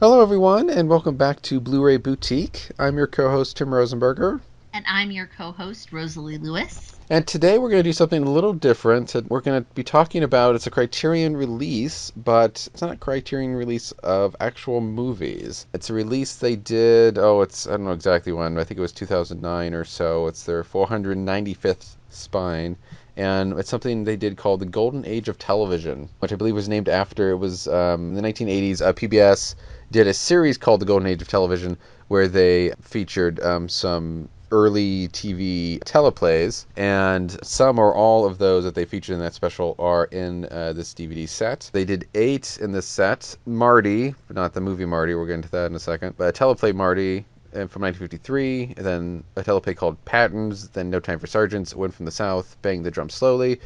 Hello, everyone, and welcome back to Blu-ray Boutique. I'm your co-host, Tim Rosenberger. And I'm your co-host, Rosalie Lewis. And today we're going to do something a little different. We're going to be talking about, it's a Criterion release, but it's not a Criterion release of actual movies. It's a release they did, I don't know exactly when, but I think it was 2009 or so. It's their 495th spine. And it's something they did called the Golden Age of Television, which I believe was named after, it was in the 1980s, PBS did a series called the Golden Age of Television, where they featured some early TV teleplays, and some or all of those that they featured in that special are in this DVD set. They did 8 in this set. Marty, not the movie Marty, we'll get into that in a second, but a teleplay Marty from 1953, and then a teleplay called Patterns, then No Time for Sergeants, Wind from the South, Bang the Drum Slowly,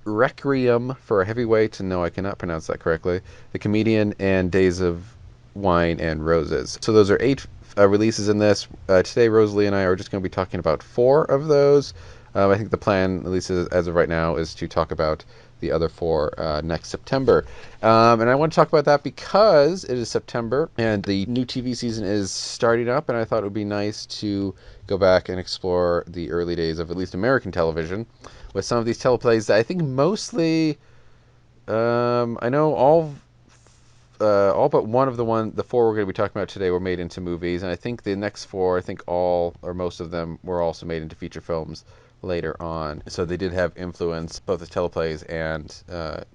Requiem for a Heavyweight, and no, I cannot pronounce that correctly, The Comedian, and Days of Wine and Roses. So those are 8 releases in this. Today, Rosalie and I are just going to be talking about 4 of those. I think the plan, at least as of right now, is to talk about the other 4 next September. And I want to talk about that because it is September and the new TV season is starting up, and I thought it would be nice to go back and explore the early days of at least American television with some of these teleplays that I think mostly, I know all but one of the 4 we're going to be talking about today were made into movies, and I think the next 4, all or most of them were also made into feature films later on. So they did have influence both as teleplays and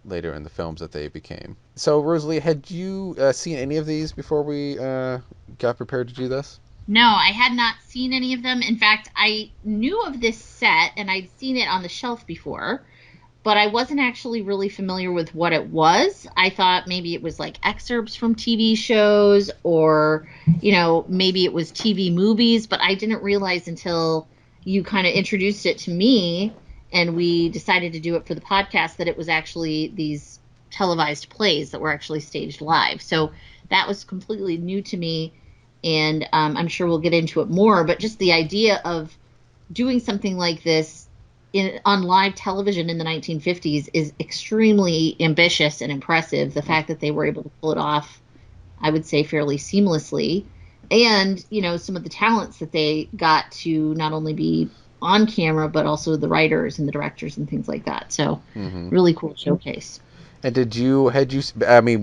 later in the films that they became. So Rosalie, had you seen any of these before we got prepared to do this? No, I had not seen any of them. In fact, I knew of this set and I'd seen it on the shelf before, but I wasn't actually really familiar with what it was. I thought maybe it was like excerpts from TV shows or, maybe it was TV movies, but I didn't realize until you kind of introduced it to me and we decided to do it for the podcast that it was actually these televised plays that were actually staged live. So that was completely new to me, and I'm sure we'll get into it more, but just the idea of doing something like this on live television in the 1950s is extremely ambitious and impressive. The fact that they were able to pull it off, I would say, fairly seamlessly. And, some of the talents that they got to not only be on camera, but also the writers and the directors and things like that. So really cool showcase. And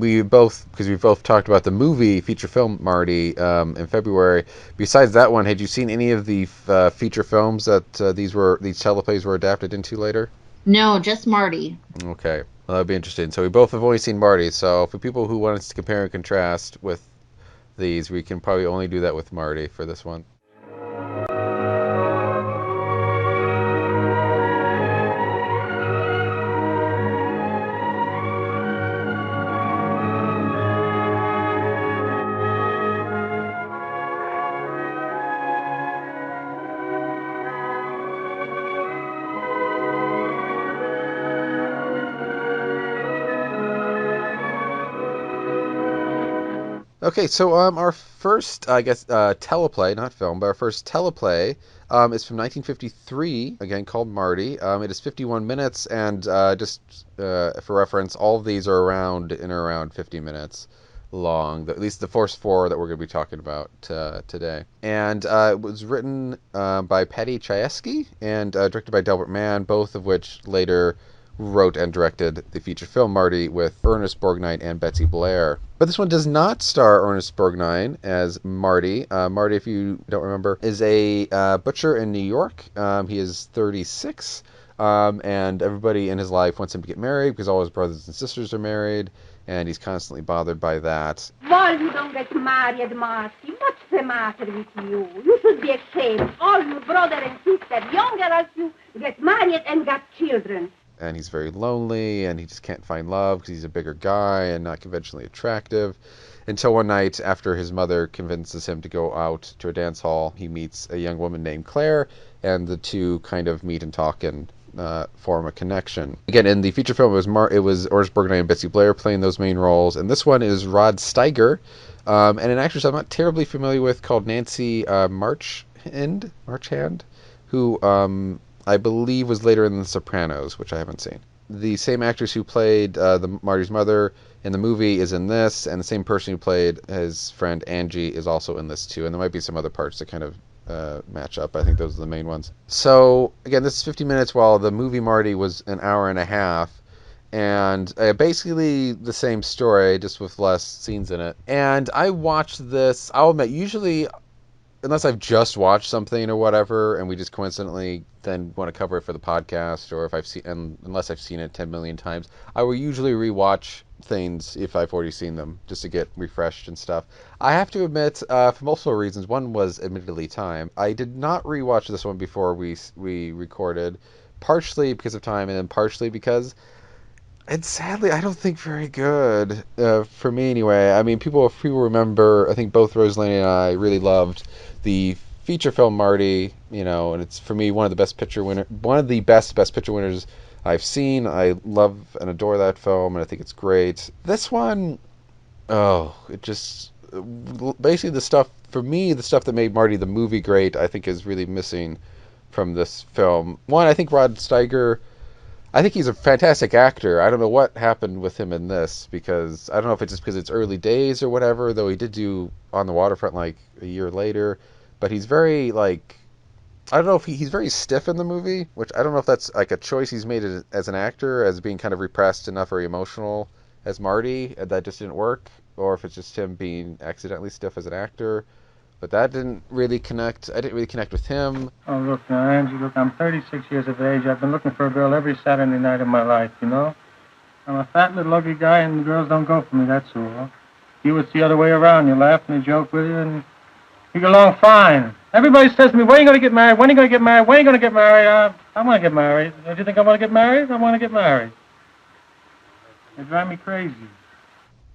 we both talked about the movie feature film Marty in February. Besides that one, had you seen any of the feature films that these teleplays were adapted into later? No, just Marty. Okay, well, that'd be interesting. So we both have only seen Marty. So for people who want us to compare and contrast with these, we can probably only do that with Marty for this one. Okay, so our first, teleplay, not film, but our first teleplay is from 1953, again called Marty. It is 51 minutes, and just for reference, all of these are around 50 minutes long, at least the first 4 that we're going to be talking about today. And it was written by Paddy Chayefsky and directed by Delbert Mann, both of which later wrote and directed the feature film Marty with Ernest Borgnine and Betsy Blair. But this one does not star Ernest Borgnine as Marty. Marty, if you don't remember, is a butcher in New York. He is 36, and everybody in his life wants him to get married because all his brothers and sisters are married, and he's constantly bothered by that. Why you don't get married, Marty? What's the matter with you? You should be ashamed. All your brother and sister, younger as you, get married and got children. And he's very lonely, and he just can't find love because he's a bigger guy and not conventionally attractive. Until one night, after his mother convinces him to go out to a dance hall, he meets a young woman named Claire, and the two kind of meet and talk and form a connection. Again, in the feature film, it was Ernest Borgnine and Betsy Blair playing those main roles, and this one is Rod Steiger, and an actress I'm not terribly familiar with called Nancy Marchand, who I believe was later in The Sopranos, which I haven't seen. The same actress who played Marty's mother in the movie is in this, and the same person who played his friend Angie is also in this too. And there might be some other parts that kind of match up. I think those are the main ones. So again, this is 50 minutes, while the movie Marty was an hour and a half. And basically the same story, just with less scenes in it. And I watched this, I'll admit, usually, unless I've just watched something or whatever, and we just coincidentally then want to cover it for the podcast, or if I've seen, and unless I've seen it 10 million times, I will usually rewatch things if I've already seen them, just to get refreshed and stuff. I have to admit, for multiple reasons, one was admittedly time. I did not rewatch this one before we recorded, partially because of time, and then partially because it's sadly, I don't think, very good, for me anyway. I mean, people remember, I think both Rosalie and I really loved the feature film Marty, and it's, for me, one of the best picture winners I've seen. I love and adore that film, and I think it's great. This one, it just, basically the stuff that made Marty the movie great, I think is really missing from this film. One, I think Rod Steiger, I think he's a fantastic actor. I don't know what happened with him in this, because I don't know if it's just because it's early days or whatever, though he did do On the Waterfront like a year later. But he's very, I don't know if he's very stiff in the movie, which I don't know if that's like a choice he's made as an actor, as being kind of repressed and not very emotional as Marty, and that just didn't work, or if it's just him being accidentally stiff as an actor. But that didn't really connect. I didn't really connect with him. Oh, look now, Angie, look, I'm 36 years of age. I've been looking for a girl every Saturday night of my life, I'm a fat little ugly guy, and the girls don't go for me, that's all. You, it's the other way around. You laugh and you joke with you, and you get along fine. Everybody says to me, when are you going to get married? When are you going to get married? When are you going to get married? I want to get married. Do you think I want to get married? I want to get married. They drive me crazy.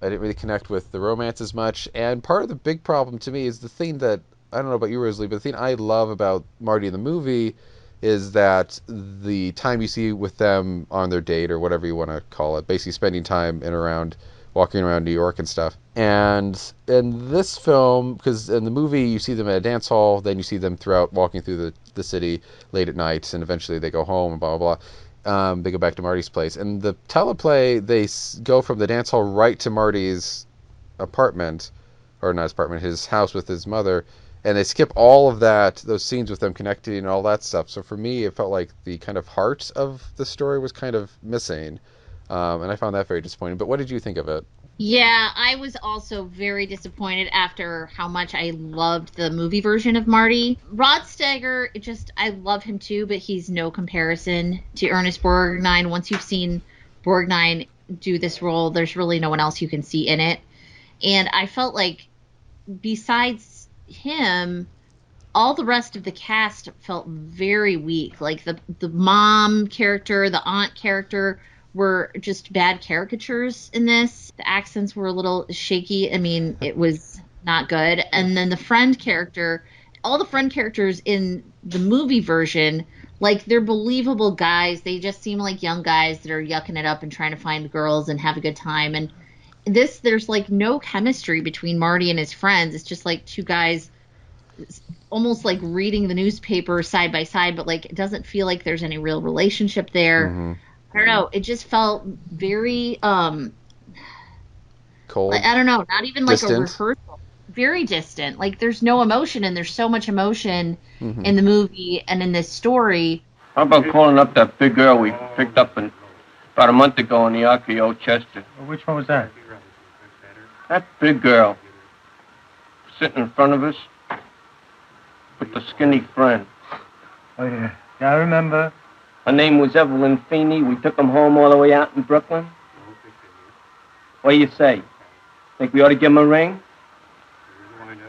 I didn't really connect with the romance as much, and part of the big problem to me is the thing that, I don't know about you, Rosalie, but the thing I love about Marty in the movie is that the time you see with them on their date, or whatever you want to call it, basically spending time walking around New York and stuff. And in this film, because in the movie you see them at a dance hall, then you see them throughout walking through the city late at night, and eventually they go home and blah, blah, blah. They go back to Marty's place. And the teleplay, they go from the dance hall right to Marty's apartment, or not his apartment, his house with his mother, and they skip all of those scenes with them connecting and all that stuff. So for me, it felt like the kind of heart of the story was kind of missing, and I found that very disappointing. But what did you think of it? Yeah, I was also very disappointed after how much I loved the movie version of Marty. Rod Steiger, I love him too, but he's no comparison to Ernest Borgnine. Once you've seen Borgnine do this role, there's really no one else you can see in it. And I felt like besides him, all the rest of the cast felt very weak. Like the mom character, the aunt character were just bad caricatures in this. The accents were a little shaky. I mean, it was not good. And then the friend character, all the friend characters in the movie version, like, they're believable guys. They just seem like young guys that are yucking it up and trying to find girls and have a good time. And there's like no chemistry between Marty and his friends. It's just like two guys almost like reading the newspaper side by side, but like it doesn't feel like there's any real relationship there. Mm-hmm. I don't know. It just felt very cold. I don't know. Not even like distant. A rehearsal. Very distant. Like, there's no emotion, and there's so much emotion in the movie and in this story. How about calling up that big girl we picked up about a month ago in the RKO Chester? Well, which one was that? That big girl sitting in front of us with the skinny friend. Oh, yeah. Yeah, I remember. Her name was Evelyn Feeney. We took them home all the way out in Brooklyn. What do you say? Think we ought to give him a ring?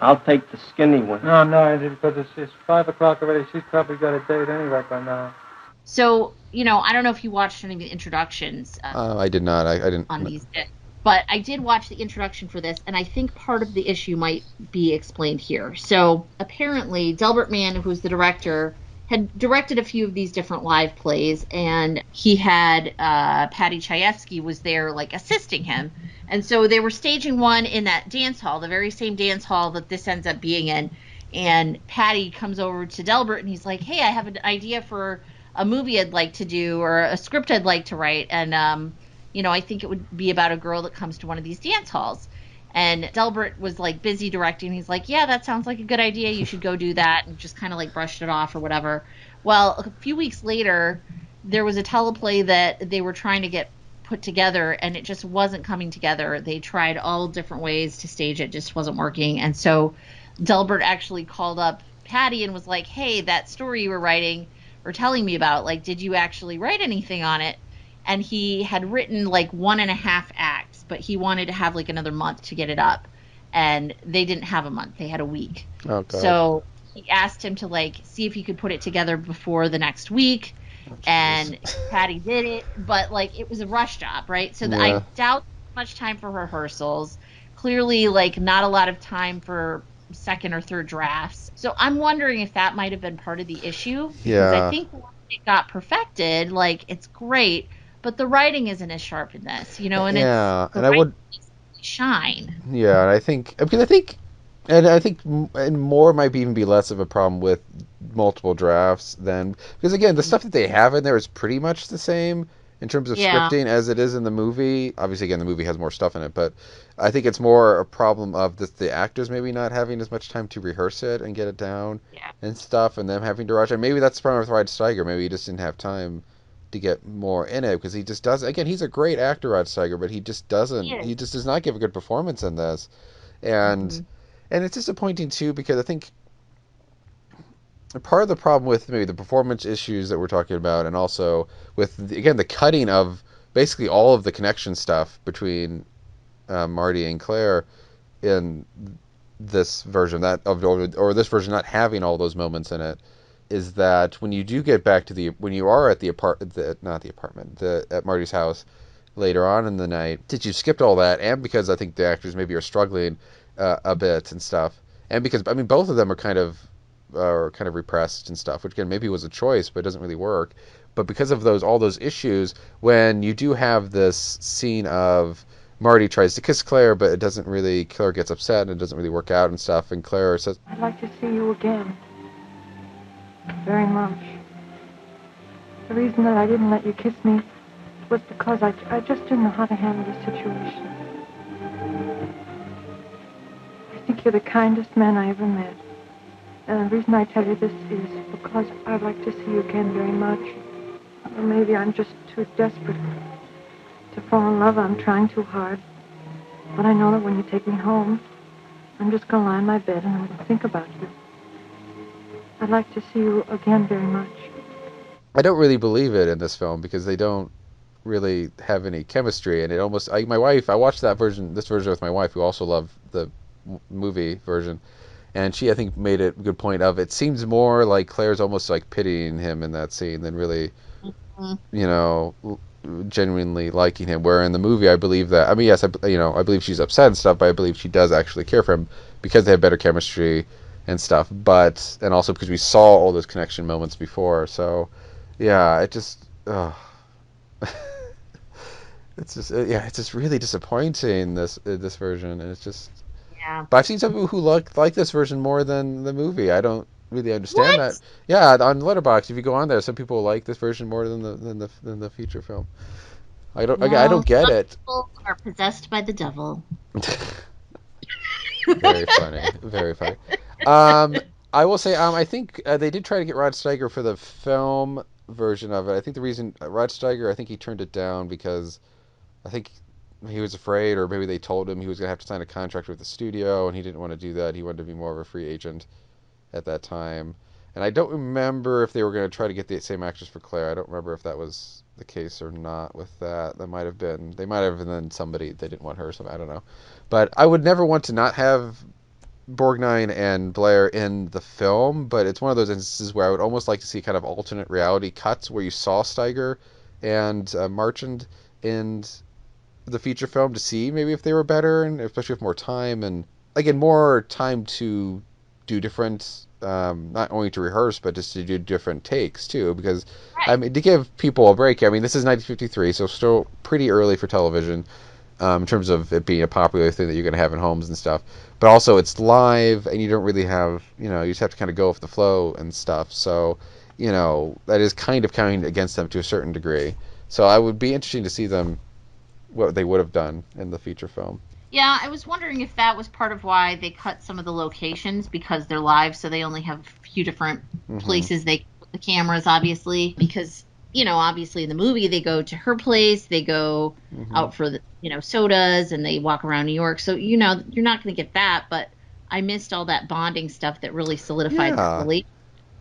I'll take the skinny one. No, because it's 5 o'clock already. She's probably got a date anyway by now. So, I don't know if you watched any of the introductions. I did not. I didn't. On these discs. But I did watch the introduction for this, and I think part of the issue might be explained here. So, apparently, Delbert Mann, who's the director, had directed a few of these different live plays, and he had Paddy Chayefsky was there, like, assisting him. And so they were staging one in that dance hall, the very same dance hall that this ends up being in. And Paddy comes over to Delbert, and he's like, hey, I have an idea for a movie I'd like to do or a script I'd like to write. And, I think it would be about a girl that comes to one of these dance halls. And Delbert was like busy directing. He's like, yeah, that sounds like a good idea. You should go do that. And just kind of like brushed it off or whatever. Well, a few weeks later, there was a teleplay that they were trying to get put together, and it just wasn't coming together. They tried all different ways to stage it, just wasn't working. And so Delbert actually called up Paddy and was like, hey, that story you were writing or telling me about, like, did you actually write anything on it? And he had written like 1.5 acts, but he wanted to have like another month to get it up. And they didn't have a month. They had a week. Oh, God. So he asked him to like see if he could put it together before the next week. Oh, and Paddy did it, but like it was a rush job, right? So I doubt much time for rehearsals. Clearly, like not a lot of time for second or third drafts. So I'm wondering if that might have been part of the issue. Because I think once it got perfected, like it's great, but the writing isn't as sharp in this, and it's and I would shine. Yeah, and I think and more might even be less of a problem with multiple drafts than, because again, the stuff that they have in there is pretty much the same in terms of scripting as it is in the movie. Obviously, again, the movie has more stuff in it, but I think it's more a problem of the actors maybe not having as much time to rehearse it and get it down and stuff, and them having to rush it. Maybe that's the problem with Rod Steiger. Maybe he just didn't have time to get more in it, because he just doesn't. Again, he's a great actor, Rod Steiger, but he just doesn't. He just does not give a good performance in this, and it's disappointing too, because I think part of the problem with maybe the performance issues that we're talking about, and also with the cutting of basically all of the connection stuff between Marty and Claire in this version, or this version not having all those moments in it, is that when you do get back to when you are at at Marty's house later on in the night, since you skipped all that, and because I think the actors maybe are struggling a bit and stuff, and because both of them are kind of repressed and stuff, which again maybe was a choice, but it doesn't really work. But because of all those issues, when you do have this scene of Marty tries to kiss Claire, but it doesn't really, Claire gets upset and it doesn't really work out and stuff, and Claire says, I'd like to see you again. Very much. The reason that I didn't let you kiss me was because I just didn't know how to handle the situation. I think you're the kindest man I ever met. And the reason I tell you this is because I'd like to see you again very much. Or maybe I'm just too desperate to fall in love. I'm trying too hard. But I know that when you take me home, I'm just going to lie in my bed and I'm going to think about you. I'd like to see you again very much. I don't really believe it in this film, because they don't really have any chemistry, and it almost, my wife, I watched this version with my wife, who also loved the movie version, and she, I think, made a good point of, it seems more like Claire's almost like pitying him in that scene than really, genuinely liking him, where in the movie, I believe that, yes, I believe she's upset and stuff, but I believe she does actually care for him, because they have better chemistry and stuff, and also because we saw all those connection moments before, so, yeah, it just, it's just really disappointing, this version, and it's just, but I've seen some people who like this version more than the movie. I don't really understand that. Yeah, on Letterboxd, if you go on there, some people like this version more than the feature film. I don't get it. People are possessed by the devil. Very funny, very funny. I will say, I think they did try to get Rod Steiger for the film version of it. I think the reason Rod Steiger, I think he turned it down because I think he was afraid, or maybe they told him he was going to have to sign a contract with the studio, and he didn't want to do that. He wanted to be more of a free agent at that time. And I don't remember if they were going to try to get the same actress for Claire. I don't remember if that was the case or not with that. They might have been somebody, they didn't want her, so I don't know. But I would never want to not have Borgnine and Blair in the film, but it's one of those instances where I would almost like to see kind of alternate reality cuts where you saw Steiger and Marchand in the feature film to see maybe if they were better, and especially with more time, and again, more time to do different, not only to rehearse, but just to do different takes too, because to give people a break, this is 1953, so still pretty early for television, in terms of it being a popular thing that you're going to have in homes and stuff, but also it's live, and you don't really have, you just have to kind of go with the flow and stuff, so that is kind of counting against them to a certain degree. So I would be interesting to see what they would have done in the feature film. Yeah, I was wondering if that was part of why they cut some of the locations, because they're live, so they only have a few different places they put the cameras, obviously. Because, obviously in the movie, they go to her place, they go out for the, sodas, and they walk around New York. So, you're not going to get that, but I missed all that bonding stuff that really solidified that relationship.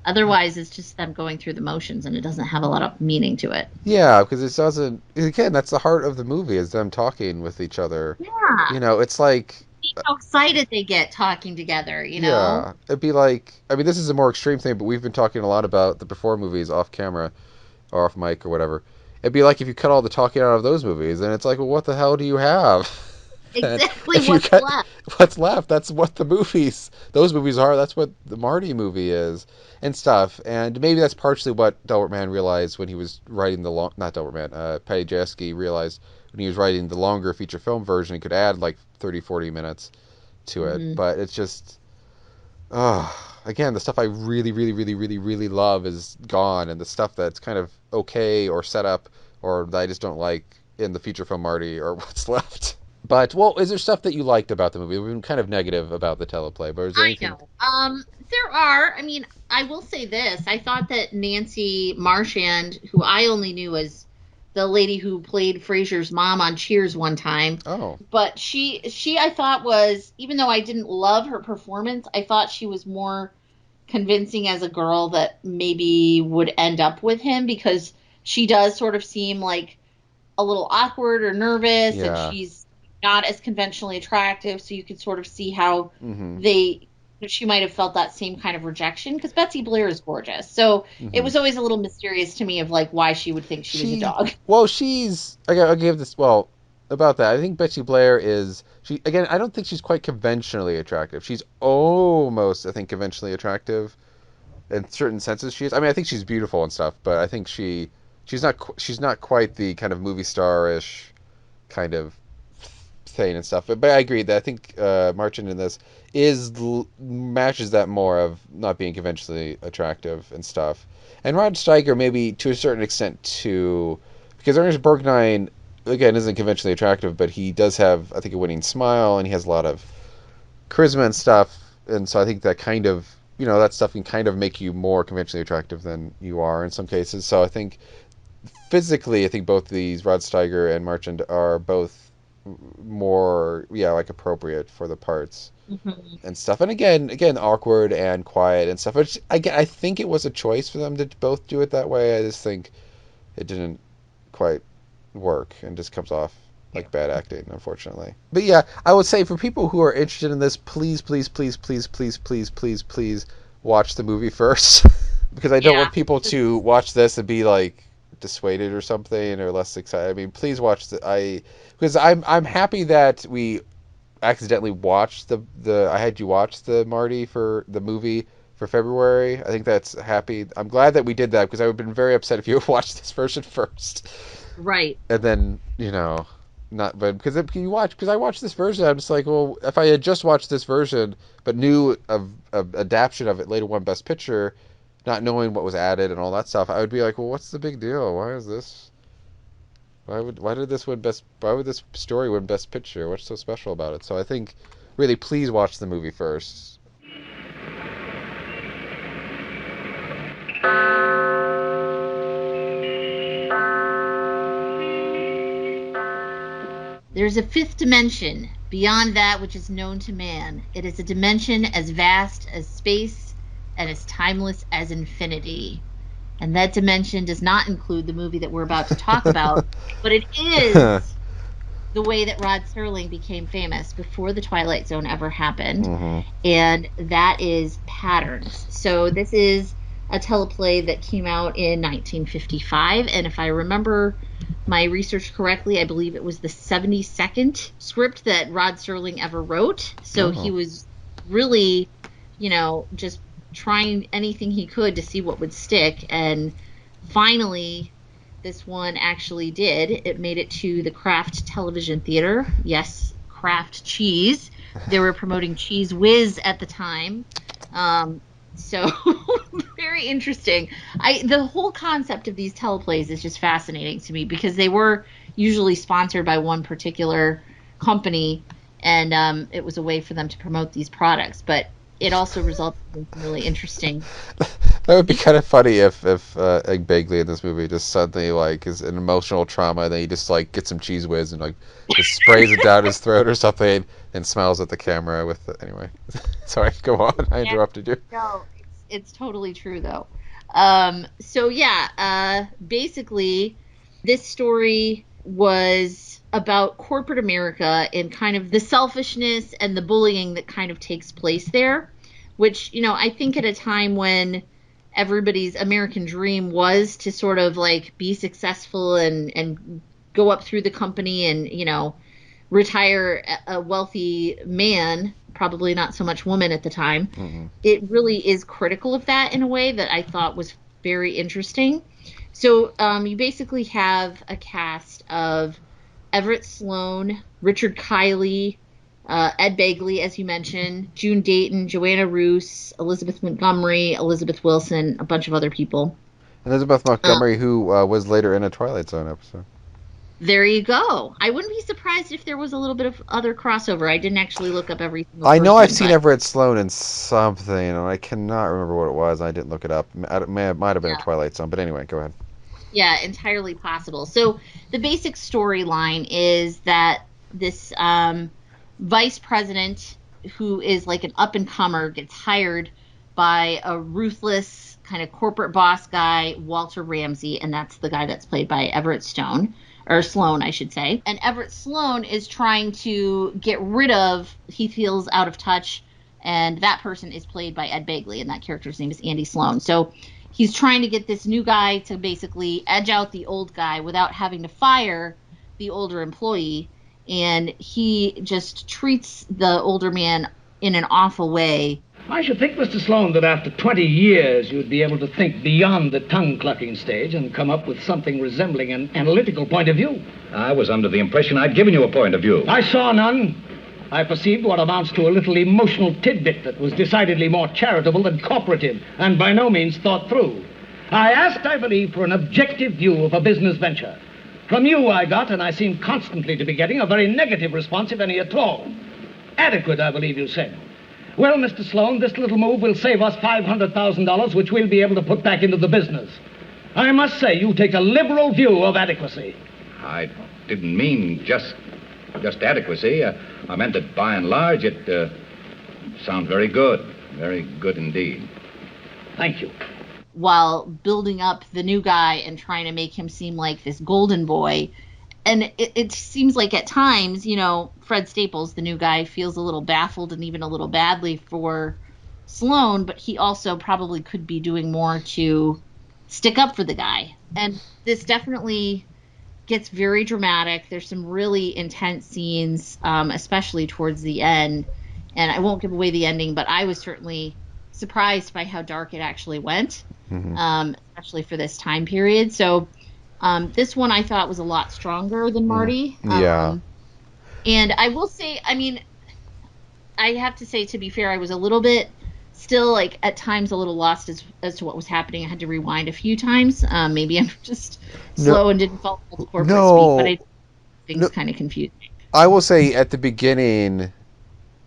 Otherwise, it's just them going through the motions, and it doesn't have a lot of meaning to it. Yeah, because it doesn't... Again, that's the heart of the movie, is them talking with each other. Yeah. It's like... How excited they get talking together, Yeah. It'd be like... I mean, this is a more extreme thing, but we've been talking a lot about the Before movies off camera, or off mic, or whatever. It'd be like if you cut all the talking out of those movies, and it's like, well, what the hell do you have? Exactly. Left? What's left? That's what those movies are. That's what the Marty movie is, and stuff. And maybe that's partially what Delbert Mann realized when he was writing not Delbert Mann, Paddy Chayefsky realized when he was writing the longer feature film version, he could add like 30, 40 minutes to it. But it's just, again, the stuff I really, really, really, really, really love is gone, and the stuff that's kind of okay or set up or that I just don't like in the feature film Marty or what's left. But, is there stuff that you liked about the movie? We've been kind of negative about the teleplay, but is there anything... I know. There are. I mean, I will say this. I thought that Nancy Marchand, who I only knew as the lady who played Frasier's mom on Cheers one time. Oh. But she I thought was, even though I didn't love her performance, I thought she was more convincing as a girl that maybe would end up with him, because she does sort of seem like a little awkward or nervous, and she's not as conventionally attractive, so you could sort of see how she might have felt that same kind of rejection, because Betsy Blair is gorgeous. So it was always a little mysterious to me of like why she would think she was a dog. Well, I'll give this, about that. I think Betsy Blair I don't think she's quite conventionally attractive. She's almost, I think, conventionally attractive in certain senses. She is. I mean, I think she's beautiful and stuff, but I think she's not quite the kind of movie star-ish kind of thing and stuff. But I agree that I think Marchand in this matches that more of not being conventionally attractive and stuff. And Rod Steiger maybe to a certain extent too, because Ernest Borgnine again isn't conventionally attractive, but he does have, I think, a winning smile, and he has a lot of charisma and stuff. And so I think that kind of, that stuff can kind of make you more conventionally attractive than you are in some cases. So I think physically, I think both these, Rod Steiger and Marchand, are both more appropriate for the parts and stuff. And again awkward and quiet and stuff, which I think it was a choice for them to both do it that way. I just think it didn't quite work and just comes off like bad acting, unfortunately. But yeah, I would say for people who are interested in this, please watch the movie first because I don't want people to watch this and be like dissuaded or something or less excited. I mean, please watch because I'm happy that we accidentally watched I had you watch the Marty for the movie for February. I think that's happy. I'm glad that we did that because I would have been very upset if you had watched this version first. Right. And then, not, but because I watched this version, I'm just like, well, if I had just watched this version but knew of adaptation of it later won Best Picture, not knowing what was added and all that stuff, I would be like, well, what's the big deal? Why is this? Why would this story win Best Picture? What's so special about it? So I think, really, please watch the movie first. There's a fifth dimension beyond that which is known to man. It is a dimension as vast as space and as timeless as infinity. And that dimension does not include the movie that we're about to talk about, but it is the way that Rod Serling became famous before the Twilight Zone ever happened. And that is Patterns. So this is a teleplay that came out in 1955, and if I remember my research correctly, I believe it was the 72nd script that Rod Serling ever wrote. So he was really, just trying anything he could to see what would stick, and finally this one actually did. It made it to the Kraft Television Theater. Yes, Kraft cheese. They were promoting Cheese Whiz at the time. So very interesting. The whole concept of these teleplays is just fascinating to me because they were usually sponsored by one particular company, and it was a way for them to promote these products. But it also resulted in some really interesting. That would be kind of funny if Egg Bagley in this movie just suddenly like is an emotional trauma, and then he just like gets some Cheese Whiz and like just sprays it down his throat or something, and smiles at the camera with anyway. Sorry, go on. I interrupted you. No, it's totally true though. So yeah, basically, this story was about corporate America and kind of the selfishness and the bullying that kind of takes place there, which, I think at a time when everybody's American dream was to sort of like be successful and go up through the company and, retire a wealthy man, probably not so much woman at the time. Mm-hmm. It really is critical of that in a way that I thought was very interesting. So you basically have a cast of Everett Sloane, Richard Kiley, Ed Begley, as you mentioned, June Dayton, Joanna Roos, Elizabeth Montgomery, Elizabeth Wilson, a bunch of other people. Elizabeth Montgomery, who was later in a Twilight Zone episode. There you go. I wouldn't be surprised if there was a little bit of other crossover. I didn't actually look up every single I know person, I've seen Everett Sloane in something, and I cannot remember what it was. I didn't look it up. It might have been a Twilight Zone, but anyway, go ahead. Yeah, entirely possible. So the basic storyline is that this vice president, who is like an up-and-comer, gets hired by a ruthless kind of corporate boss guy, Walter Ramsey, and that's the guy that's played by Everett Sloane, I should say. And Everett Sloane is trying to get rid of, he feels out of touch, and that person is played by Ed Begley, and that character's name is Andy Sloane. So he's trying to get this new guy to basically edge out the old guy without having to fire the older employee, and he just treats the older man in an awful way. I should think, Mr. Sloane, that after 20 years you'd be able to think beyond the tongue-clucking stage and come up with something resembling an analytical point of view. I was under the impression I'd given you a point of view. I saw none. I perceived what amounts to a little emotional tidbit that was decidedly more charitable than corporative and by no means thought through. I asked, I believe, for an objective view of a business venture. From you I got, and I seem constantly to be getting, a very negative response, if any at all. Adequate, I believe you said. Well, Mr. Sloane, this little move will save us $500,000, which we'll be able to put back into the business. I must say, you take a liberal view of adequacy. I didn't mean just adequacy. I meant that by and large it sounds very good. Very good indeed. Thank you. While building up the new guy and trying to make him seem like this golden boy. And it seems like at times, Fred Staples, the new guy, feels a little baffled and even a little badly for Sloane, but he also probably could be doing more to stick up for the guy. And this definitely gets very dramatic. There's some really intense scenes, especially towards the end. And I won't give away the ending, but I was certainly surprised by how dark it actually went, especially for this time period. So this one I thought was a lot stronger than Marty. Yeah. And I will say, I have to say, to be fair, I was a little bit still, like, at times a little lost as to what was happening. I had to rewind a few times. Maybe I'm just slow and didn't follow the corporate speak, but things kind of confused me. I will say at the beginning,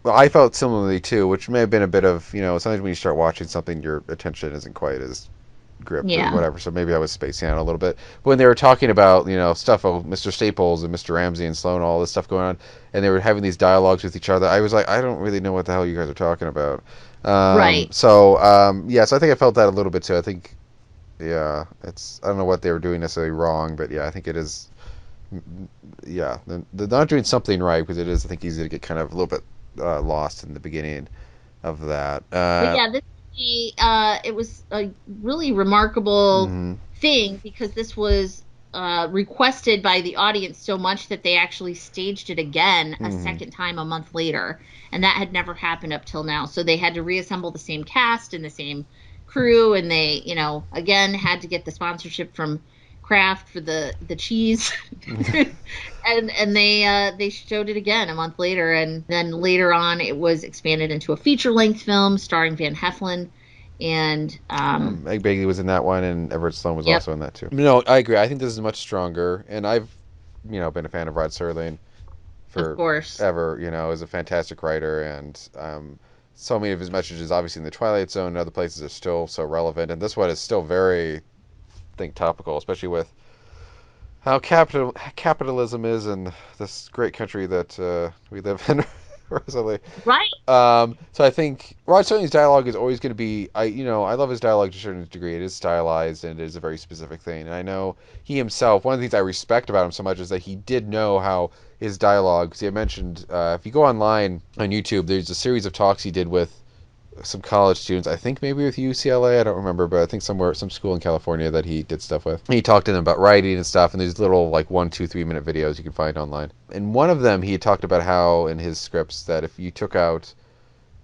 well, I felt similarly too, which may have been a bit of, sometimes when you start watching something, your attention isn't quite as gripped or whatever, so maybe I was spacing out a little bit. But when they were talking about, stuff of Mr. Staples and Mr. Ramsey and Sloane, all this stuff going on, and they were having these dialogues with each other, I was like, I don't really know what the hell you guys are talking about. Right. So, so I think I felt that a little bit too. I think, I don't know what they were doing necessarily wrong, but I think it is, they're not doing something right, because it is, I think, easy to get kind of a little bit lost in the beginning of that. This it was a really remarkable thing, because this was requested by the audience so much that they actually staged it again a second time a month later, and that had never happened up till now. So they had to reassemble the same cast and the same crew, and they again had to get the sponsorship from Kraft for the cheese and they showed it again a month later, and then later on it was expanded into a feature-length film starring Van Heflin And Meg Bagley was in that one, and Everett Sloane was Yep. also in that too. No, I agree. I think this is much stronger, and I've, been a fan of Rod Serling of course. forever. Is a fantastic writer, and so many of his messages, obviously in the Twilight Zone and other places, are still so relevant, and this one is still very, I think, topical, especially with how capitalism is in this great country that we live in. Rosalie. Right. So I think Rod Serling's dialogue is always going to be, I love his dialogue to a certain degree. It is stylized and it is a very specific thing. And I know he himself, one of the things I respect about him so much is that he did know how his dialogue, see, I mentioned, if you go online on YouTube, there's a series of talks he did with some college students, I think maybe with UCLA, I don't remember, but I think some school in California that he did stuff with. He talked to them about writing and stuff, and there's little 1, 2, 3 minute videos you can find online. In one of them, he had talked about how in his scripts that if you took out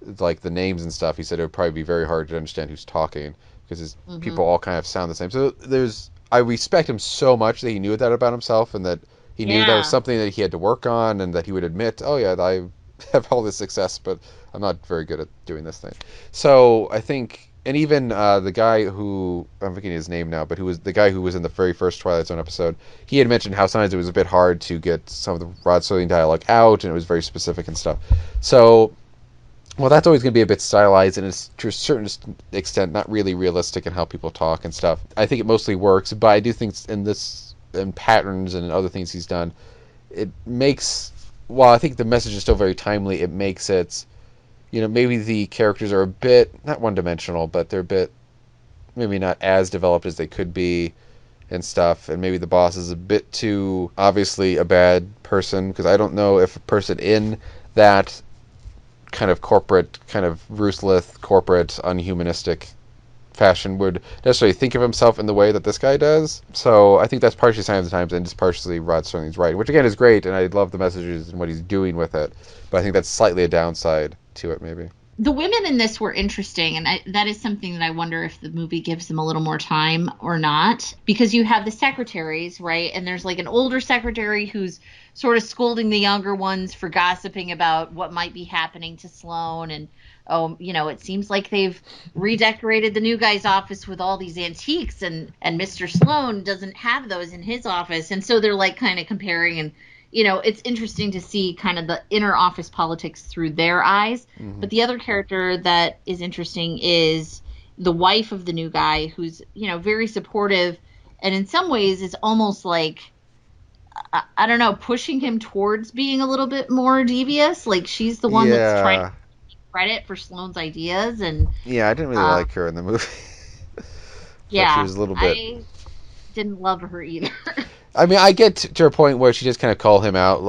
the names and stuff, he said it would probably be very hard to understand who's talking because his people all kind of sound the same. So I respect him so much that he knew that about himself, and that he knew that was something that he had to work on, and that he would admit, oh yeah, I have all this success, but I'm not very good at doing this thing. So I think, and even the guy who, I'm forgetting his name now, but who was the guy who was in the very first Twilight Zone episode, he had mentioned how sometimes it was a bit hard to get some of the Rod Serling dialogue out, and it was very specific and stuff. So, well, that's always going to be a bit stylized, and it's to a certain extent not really realistic in how people talk and stuff. I think it mostly works, but I do think in patterns and other things he's done, it makes, while I think the message is still very timely, it makes it, maybe the characters are a bit, not one-dimensional, but they're a bit, maybe not as developed as they could be and stuff, and maybe the boss is a bit too obviously a bad person, because I don't know if a person in that kind of corporate, kind of ruthless, corporate, unhumanistic fashion would necessarily think of himself in the way that this guy does. So I think that's partially Sign of the Times and just partially Rod Serling's writing, which again is great, and I love the messages and what he's doing with it. But I think that's slightly a downside to it, maybe. The women in this were interesting, and that is something that I wonder if the movie gives them a little more time or not. Because you have the secretaries, right? And there's an older secretary who's sort of scolding the younger ones for gossiping about what might be happening to Sloane. And, it seems like they've redecorated the new guy's office with all these antiques, and Mr. Sloane doesn't have those in his office. And so they're kind of comparing, and it's interesting to see kind of the inner office politics through their eyes. Mm-hmm. But the other character that is interesting is the wife of the new guy, who's, very supportive, and in some ways is almost I don't know, pushing him towards being a little bit more devious. She's the one that's trying to take credit for Sloane's ideas. And yeah, I didn't really like her in the movie. Yeah, she was a little bit... I didn't love her either. I mean, I get to a point where she just kind of call him out,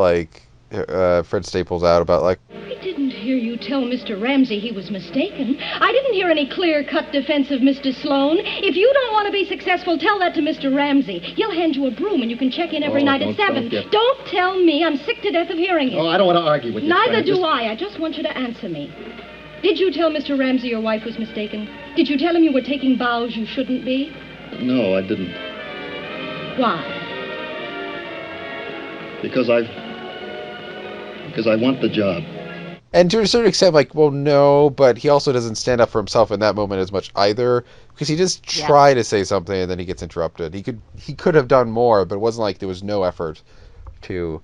Fred Staples out about, I didn't hear you tell Mr. Ramsey he was mistaken. I didn't hear any clear-cut defense of Mr. Sloane. If you don't want to be successful, tell that to Mr. Ramsey. He'll hand you a broom and you can check in every night at 7. Don't tell me. I'm sick to death of hearing it. Oh, I don't want to argue with you. Neither do I. I just want you to answer me. Did you tell Mr. Ramsey your wife was mistaken? Did you tell him you were taking vows you shouldn't be? No, I didn't. Why? Because I want the job. And to a certain extent, no, but he also doesn't stand up for himself in that moment as much either, because he just tried to say something and then he gets interrupted. He could have done more, but it wasn't like there was no effort to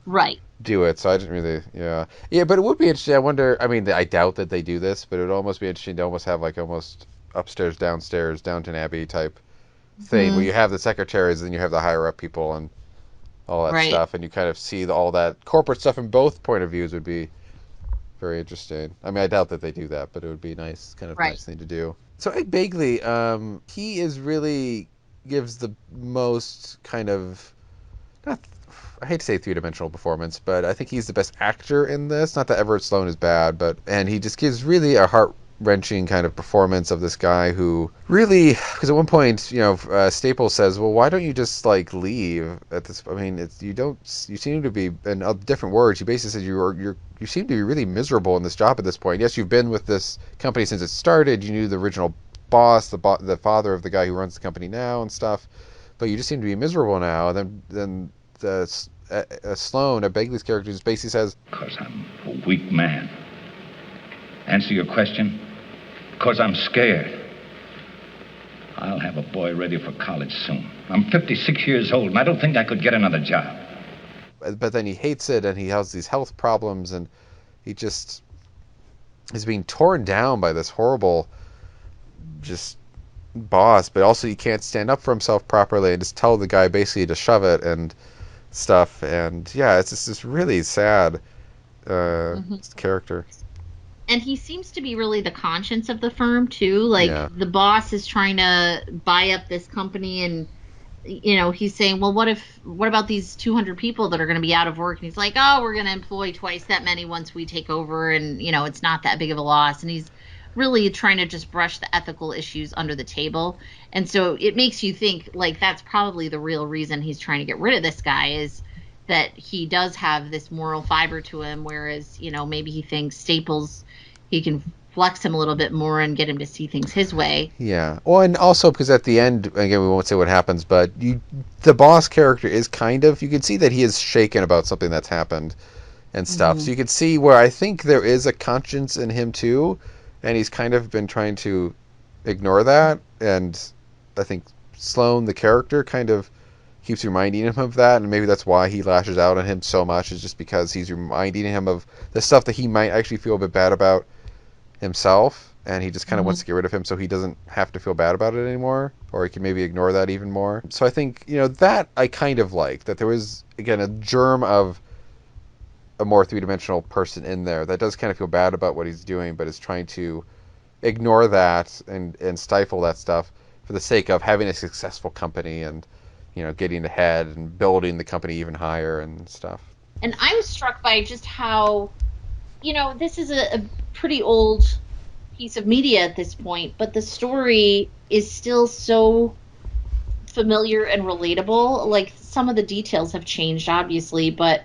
do it. So I didn't really, yeah, but it would be interesting. I wonder. I mean, I doubt that they do this, but it would almost be interesting to almost have almost upstairs, downstairs, Downton Abbey type thing, where you have the secretaries and you have the higher up people and all that stuff, and you kind of see all that corporate stuff in both point of views would be very interesting. I mean, I doubt that they do that, but it would be nice thing to do. So Ed Begley, he is really gives the most kind of, not, I hate to say three-dimensional performance, but I think he's the best actor in this. Not that Everett Sloane is bad, and he just gives really a heart-wrenching kind of performance of this guy who really, because at one point, Staples says, well, why don't you just leave at this? I mean, you seem to be, in different words, he basically says you seem to be really miserable in this job at this point. Yes, you've been with this company since it started. You knew the original boss, the father of the guy who runs the company now and stuff, but you just seem to be miserable now. And then Sloane, Begley's character, just basically says, because I'm a weak man. Answer your question. Because I'm scared. I'll have a boy ready for college soon. I'm 56 years old, and I don't think I could get another job. But then he hates it, and he has these health problems, and he just is being torn down by this horrible just boss, but also he can't stand up for himself properly and just tell the guy basically to shove it and stuff. And yeah, it's just this really sad character. And he seems to be really the conscience of the firm too. Like the boss is trying to buy up this company, and he's saying, well, what about these 200 people that are going to be out of work? And he's like, oh, we're going to employ twice that many once we take over, and it's not that big of a loss. And he's really trying to just brush the ethical issues under the table. And so it makes you think, like, that's probably the real reason he's trying to get rid of this guy, is that he does have this moral fiber to him, whereas, maybe he thinks Staples, he can flex him a little bit more and get him to see things his way. Yeah. Well, and also because at the end, again, we won't say what happens, but the boss character is you can see that he is shaken about something that's happened and stuff. Mm-hmm. So you can see where I think there is a conscience in him too, and he's kind of been trying to ignore that. And I think Sloane, the character, kind of keeps reminding him of that, and maybe that's why he lashes out on him so much, is just because he's reminding him of the stuff that he might actually feel a bit bad about himself, and he just kind of wants to get rid of him so he doesn't have to feel bad about it anymore, or he can maybe ignore that even more. So I think, that I kind of liked, that there was, again, a germ of a more three-dimensional person in there that does kind of feel bad about what he's doing, but is trying to ignore that and stifle that stuff for the sake of having a successful company and, getting ahead and building the company even higher and stuff. And I was struck by just how, this is a pretty old piece of media at this point, but the story is still so familiar and relatable. Like, some of the details have changed, obviously, but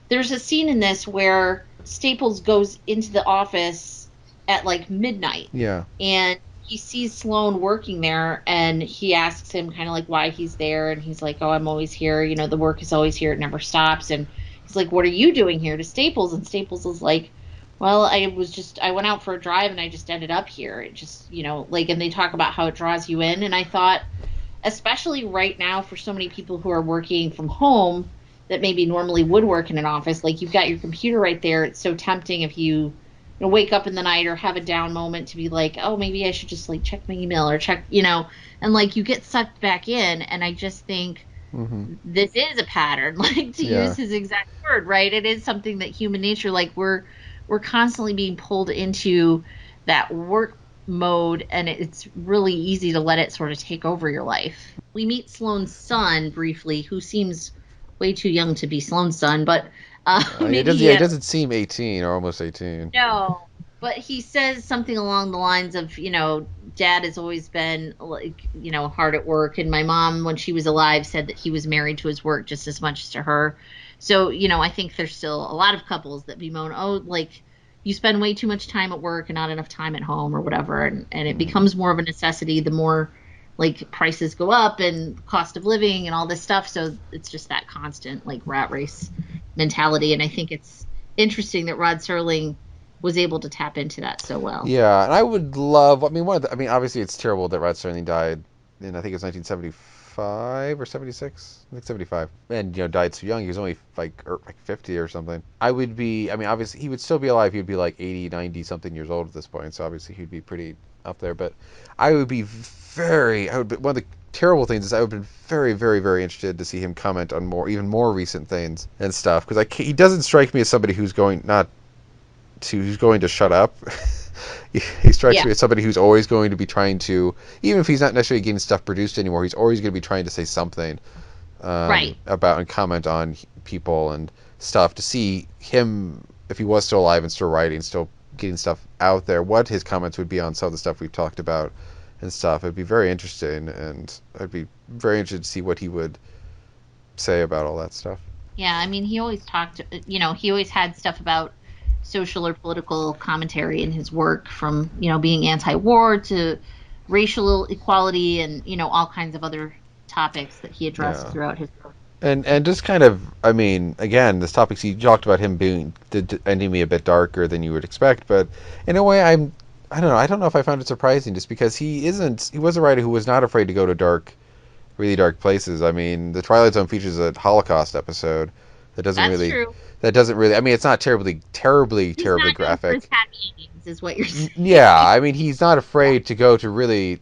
there's a scene in this where Staples goes into the office at like midnight. Yeah. And he sees Sloane working there, and he asks him kind of like why he's there, and he's like, oh, I'm always here. The work is always here. It never stops. And he's like, what are you doing here, to Staples? And Staples is like, well, I went out for a drive and I just ended up here. It just, and they talk about how it draws you in. And I thought, especially right now for so many people who are working from home that maybe normally would work in an office, like, you've got your computer right there. It's so tempting if you wake up in the night or have a down moment to be like, oh, maybe I should just like check my email or check, and like you get sucked back in. And I just think this is a pattern, like, to use his exact word, right? It is something that human nature, like, we're constantly being pulled into that work mode, and it's really easy to let it sort of take over your life. We meet Sloane's son briefly, who seems way too young to be Sloane's son, but he doesn't seem 18 or almost 18. No, but he says something along the lines of, Dad has always been, like, hard at work, and my mom, when she was alive, said that he was married to his work just as much as to her. So, I think there's still a lot of couples that bemoan, oh, like, you spend way too much time at work and not enough time at home or whatever, and it becomes more of a necessity the more, like, prices go up and cost of living and all this stuff. So it's just that constant, like, rat race mentality. And I think it's interesting that Rod Serling was able to tap into that so well. Yeah, and I would love, obviously it's terrible that Rod Serling died in, I think it was 1975 or 76, I think 75, and died so young. He was only like 50 or something. Obviously he would still be alive. He'd be like 80, 90 something years old at this point, so obviously he'd be pretty up there. But one of the terrible things is I would have been very, very, very interested to see him comment on even more recent things and stuff, because he doesn't strike me as somebody who's going to shut up. He strikes me as somebody who's always going to be trying to, even if he's not necessarily getting stuff produced anymore, he's always going to be trying to say something about and comment on people and stuff, to see him, if he was still alive and still writing, still getting stuff out there, what his comments would be on some of the stuff we've talked about and stuff. It'd be very interesting, and I'd be very interested to see what he would say about all that stuff. Yeah, he always talked, he always had stuff about social or political commentary in his work, from being anti-war to racial equality and all kinds of other topics that he addressed throughout his book. And just kind of, again, this topics he talked about him ending me a bit darker than you would expect, but in a way I'm I don't know. I don't know if I found it surprising, just because he was a writer who was not afraid to go to really dark places. I mean, the Twilight Zone features a Holocaust episode That's true. That doesn't really. I mean, it's not terribly He's not known for graphic. his happy endings, is what you're saying. Yeah, I mean, he's not afraid to go to really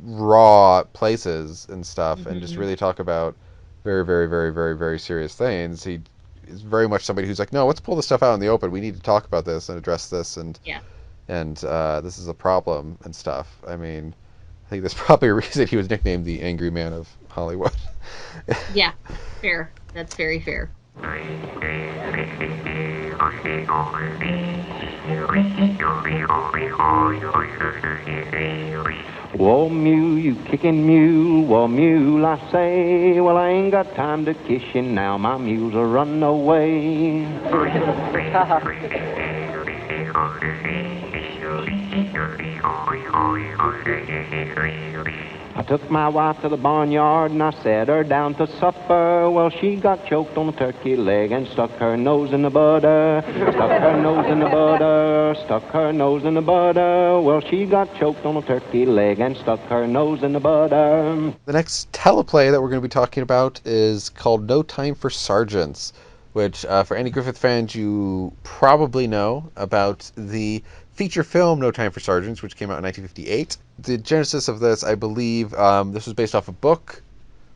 raw places and stuff, and just really talk about very, very, very, very, very serious things. He is very much somebody who's like, no, let's pull this stuff out in the open. We need to talk about this and address this, and this is a problem and stuff. I mean, I think there's probably a reason he was nicknamed the Angry Man of Hollywood. Yeah, fair. That's very fair. Whoa, mule, you kicking mule, whoa, mule, I say. Well, I ain't got time to kiss you now. My mule's a run away. I took my wife to the barnyard and I set her down to supper. Well, she got choked on a turkey leg and stuck her nose in the butter. Stuck her nose in the butter, stuck her nose in the butter. Well, she got choked on a turkey leg and stuck her nose in the butter. The next teleplay that we're going to be talking about is called No Time for Sergeants, which for any Griffith fans, you probably know about the feature film No Time for Sergeants, which came out in 1958. The genesis of this, I believe, this was based off a book,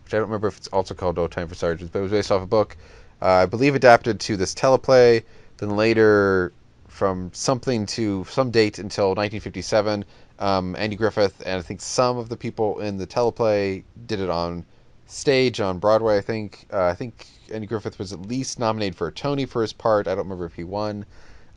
which I don't remember if it's also called No Time for Sergeants, but it was based off a book, I believe adapted to this teleplay, then later from something to some date until 1957, Andy Griffith and I think some of the people in the teleplay did it on stage on Broadway, I think. I think Andy Griffith was at least nominated for a Tony for his part. I don't remember if he won.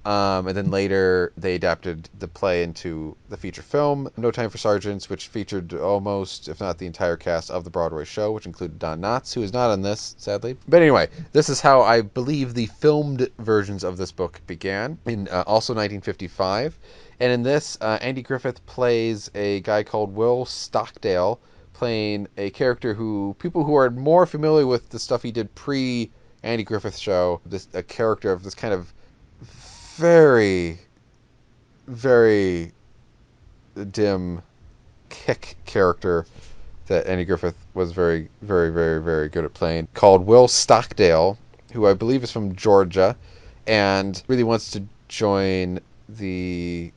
And then later they adapted the play into the feature film, No Time for Sergeants, which featured almost, if not the entire cast of the Broadway show, which included Don Knotts, who is not on this, sadly. But anyway, this is how I believe the filmed versions of this book began, in also 1955. And in this, Andy Griffith plays a guy called Will Stockdale, playing a character who people who are more familiar with the stuff he did pre-Andy Griffith show, a character of this kind of very, very dim kick character that Andy Griffith was very, very, very, very good at playing, called Will Stockdale, who I believe is from Georgia, and really wants to join the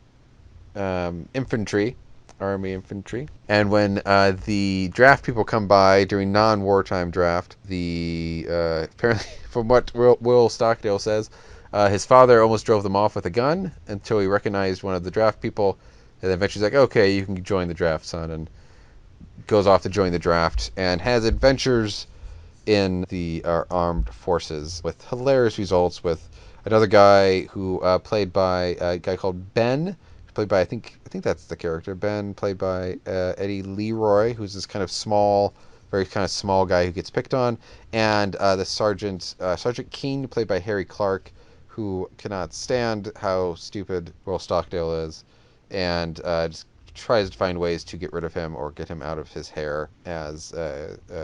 Army infantry. And when the draft people come by during non-wartime draft, apparently, from what Will Stockdale says, his father almost drove them off with a gun until he recognized one of the draft people, and then eventually he's like, okay, you can join the draft, son, and goes off to join the draft, and has adventures in the armed forces with hilarious results, with another guy who played by a guy called Ben, played by, I think that's the character, Ben, played by Eddie Leroy, who's this kind of small, very kind of small guy who gets picked on, and the Sergeant King, played by Harry Clark, who cannot stand how stupid Will Stockdale is, and just tries to find ways to get rid of him or get him out of his hair as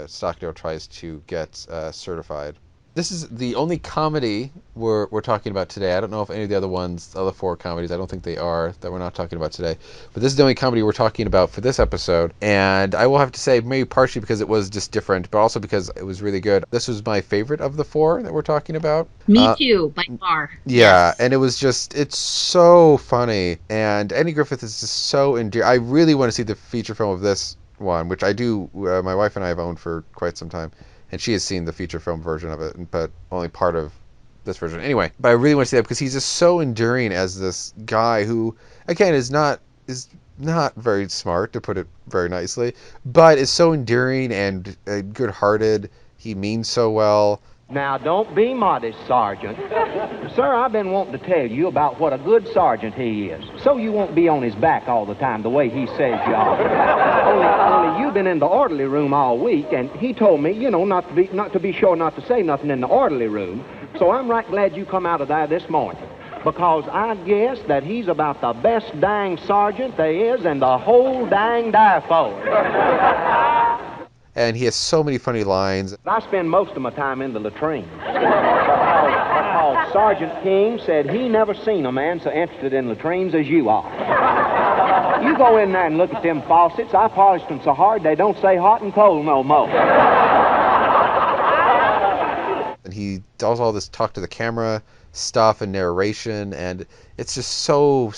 Stockdale tries to get certified. This is the only comedy we're talking about today. I don't know if any of the other four comedies, I don't think they are, that we're not talking about today. But this is the only comedy we're talking about for this episode. And I will have to say, maybe partially because it was just different, but also because it was really good. This was my favorite of the four that we're talking about. Me too, by far. Yeah, yes. And it was just, it's so funny. And Andy Griffith is just so endearing. I really want to see the feature film of this one, which I do, my wife and I have owned for quite some time. And she has seen the feature film version of it, but only part of this version. Anyway, but I really want to see that because he's just so enduring as this guy who, again, is not very smart, to put it very nicely, but is so enduring and good-hearted. He means so well. Now, don't be modest, Sergeant. Sir, I've been wanting to tell you about what a good sergeant he is, so you won't be on his back all the time the way he says you are. Only you've been in the orderly room all week, and he told me, not to be sure not to say nothing in the orderly room, so I'm right glad you come out of there this morning, because I guess that he's about the best dang sergeant there is in the whole dang dire force. And he has so many funny lines. I spend most of my time in the latrine. Because called Sergeant King said he never seen a man so interested in latrines as you are. You go in there and look at them faucets. I polished them so hard they don't say hot and cold no more. And he does all this talk to the camera stuff and narration, and it's just so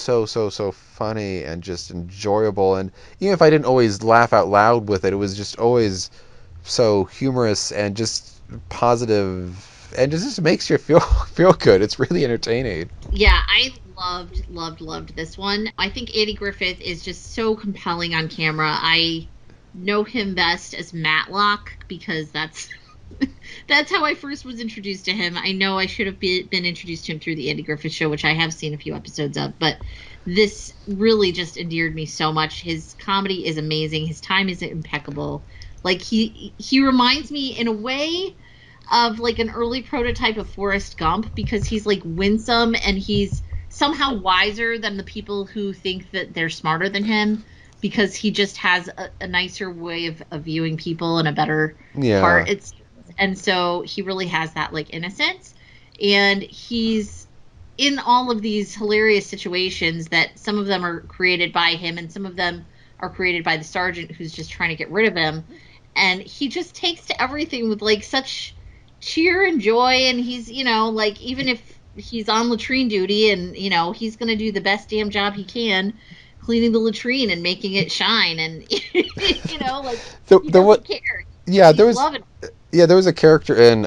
funny and just enjoyable. And even if I didn't always laugh out loud with it, it was just always so humorous and just positive, and it just makes you feel good. It's really entertaining. Yeah, I loved this one. I think Andy Griffith is just so compelling on camera. I know him best as Matlock because that's how I first was introduced to him. I know I should have been introduced to him through the Andy Griffith Show, which I have seen a few episodes of, but this really just endeared me so much. His comedy is amazing. His time is impeccable. Like, he reminds me in a way of like an early prototype of Forrest Gump, because he's like winsome and he's somehow wiser than the people who think that they're smarter than him, because he just has a nicer way of viewing people and a better heart. And so he really has that like innocence, and he's in all of these hilarious situations that some of them are created by him and some of them are created by the sergeant who's just trying to get rid of him. And he just takes to everything with like such cheer and joy. And he's, you know, like, even if he's on latrine duty and, you know, he's going to do the best damn job he can cleaning the latrine and making it shine. And, you know, like, he doesn't care. Yeah, He's loving it. There was a character in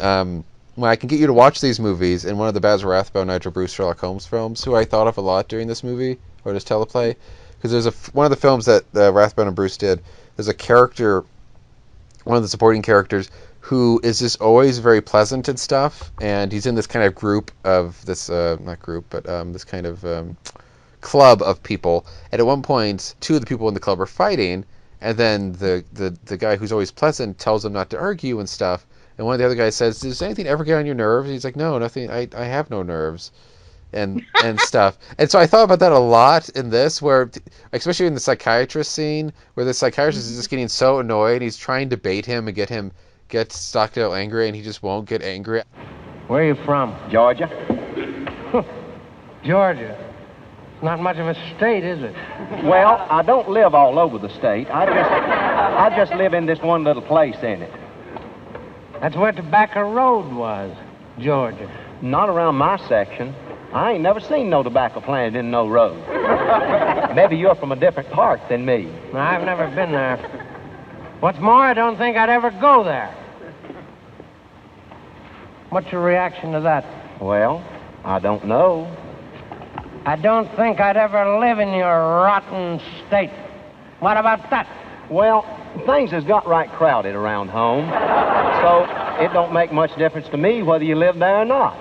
when I Can Get You to Watch These Movies, in one of the Baz Rathbone, Nigel Bruce, Sherlock Holmes films, who I thought of a lot during this movie, or this teleplay, because there's one of the films that Rathbone and Bruce did, there's a character, one of the supporting characters, who is just always very pleasant and stuff, and he's in this kind of group of this, not group, but this kind of club of people, and at one point, two of the people in the club are fighting, and then the guy who's always pleasant tells them not to argue and stuff, and one of the other guys says, "Does anything ever get on your nerves?" And he's like, "No, nothing, I have no nerves." And stuff. And so I thought about that a lot in this, where, especially in the psychiatrist scene, where the psychiatrist is just getting so annoyed, he's trying to bait him and get Stockdale angry, and he just won't get angry. Where are you from? Georgia. Georgia. It's not much of a state, is it? Well, I don't live all over the state. I just live in this one little place in it. That's where Tobacco Road was, Georgia. Not around my section. I ain't never seen no tobacco planted in no road. Maybe you're from a different part than me. I've never been there. What's more, I don't think I'd ever go there. What's your reaction to that? Well, I don't know. I don't think I'd ever live in your rotten state. What about that? Well, things has got right crowded around home, so it don't make much difference to me whether you live there or not.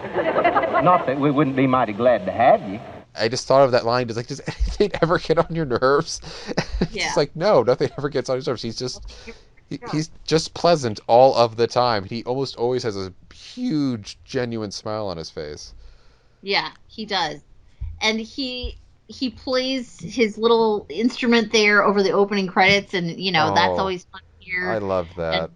Not that we wouldn't be mighty glad to have you. I just thought of that line, just like, does anything ever get on your nerves? It's like, no, nothing ever gets on his nerves. He's just pleasant all of the time. He almost always has a huge, genuine smile on his face. Yeah, he does. And he plays his little instrument there over the opening credits, and, you know, that's always fun to hear. I love that. And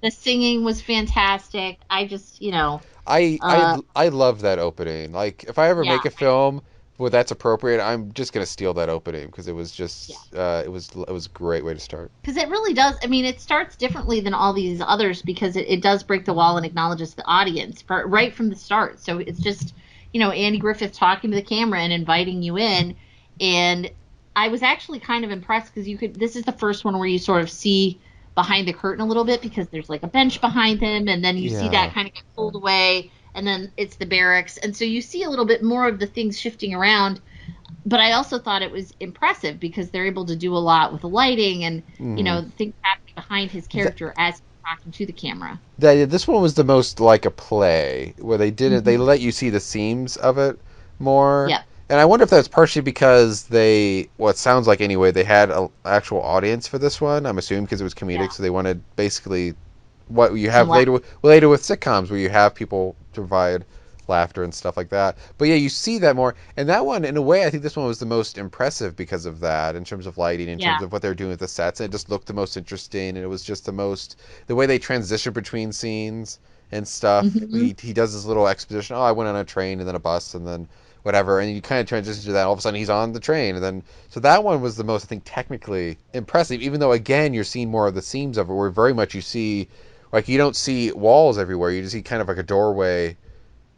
the singing was fantastic. I just, you know... I love that opening. Like, if I ever make a film where that's appropriate, I'm just going to steal that opening, because it was just, it was a great way to start. Because it really does, I mean, it starts differently than all these others, because it does break the wall and acknowledges the audience right from the start. So it's just... you know, Andy Griffith talking to the camera and inviting you in. And I was actually kind of impressed, because this is the first one where you sort of see behind the curtain a little bit, because there's like a bench behind him, and then you see that kind of get pulled away, and then it's the barracks. And so you see a little bit more of the things shifting around. But I also thought it was impressive, because they're able to do a lot with the lighting and, you know, things happening behind his character as he's talking to the camera. This one was the most like a play, where they did it. They let you see the seams of it more. Yeah. And I wonder if that's partially because it sounds like anyway, they had an actual audience for this one. I'm assuming because it was comedic, so they wanted basically what you have later with sitcoms, where you have people provide laughter and stuff like that. But yeah, you see that more. And that one, in a way, I think this one was the most impressive because of that, in terms of lighting, in terms of what they were doing with the sets. And it just looked the most interesting, and it was just the way they transitioned between scenes and stuff. Mm-hmm. He does this little exposition. Oh, I went on a train and then a bus and then whatever, and you kind of transition to that. All of a sudden, he's on the train, and then so that one was the most, I think, technically impressive. Even though, again, you're seeing more of the seams of it, where very much you see, like, you don't see walls everywhere. You just see kind of like a doorway,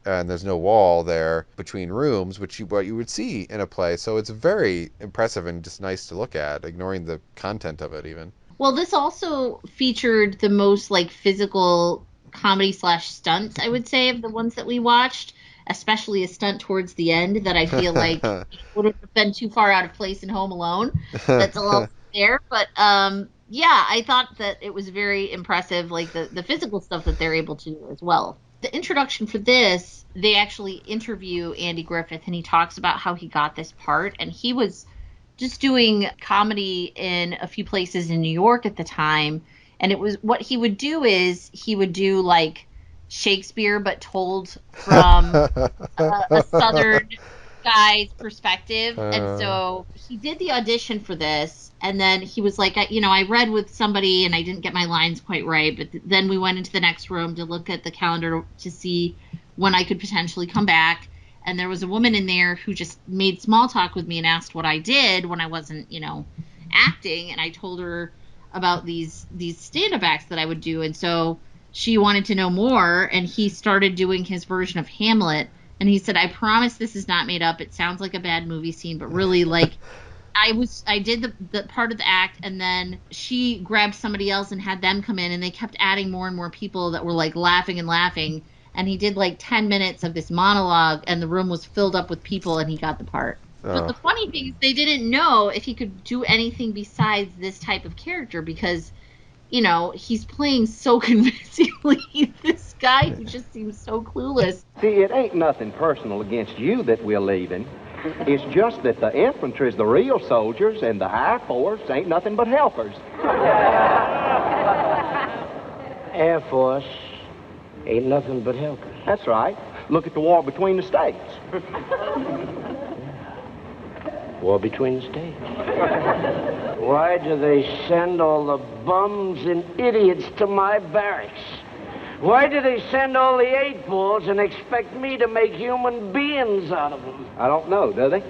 and there's no wall there between rooms, what you would see in a play. So it's very impressive and just nice to look at, ignoring the content of it even. Well, this also featured the most like physical comedy / stunts, I would say, of the ones that we watched, especially a stunt towards the end that I feel like would have been too far out of place in Home Alone. That's a little there. But yeah, I thought that it was very impressive, like the physical stuff that they're able to do as well. The introduction for this, they actually interview Andy Griffith, and he talks about how he got this part, and he was just doing comedy in a few places in New York at the time, and it was what he would do is he would do like Shakespeare but told from a Southern guy's perspective. And so he did the audition for this, and then he was like, I read with somebody and I didn't get my lines quite right, but then we went into the next room to look at the calendar to see when I could potentially come back, and there was a woman in there who just made small talk with me and asked what I did when I wasn't acting, and I told her about these stand-up acts that I would do, and so she wanted to know more, and he started doing his version of Hamlet, and he said, I promise this is not made up. It sounds like a bad movie scene, but really, like, I did the part of the act, and then she grabbed somebody else and had them come in, and they kept adding more and more people that were, like, laughing and laughing, and he did, like, 10 minutes of this monologue, and the room was filled up with people, and he got the part. But the funny thing is they didn't know if he could do anything besides this type of character because, he's playing so convincingly this guy who just seems so clueless. See, it ain't nothing personal against you that we're leaving. It's just that the infantry's the real soldiers and the Air Force ain't nothing but helpers. Air Force ain't nothing but helpers. That's right. Look at the war between the states. War between the states. Why do they send all the bums and idiots to my barracks? Why do they send all the 8-balls and expect me to make human beings out of them? I don't know, do they?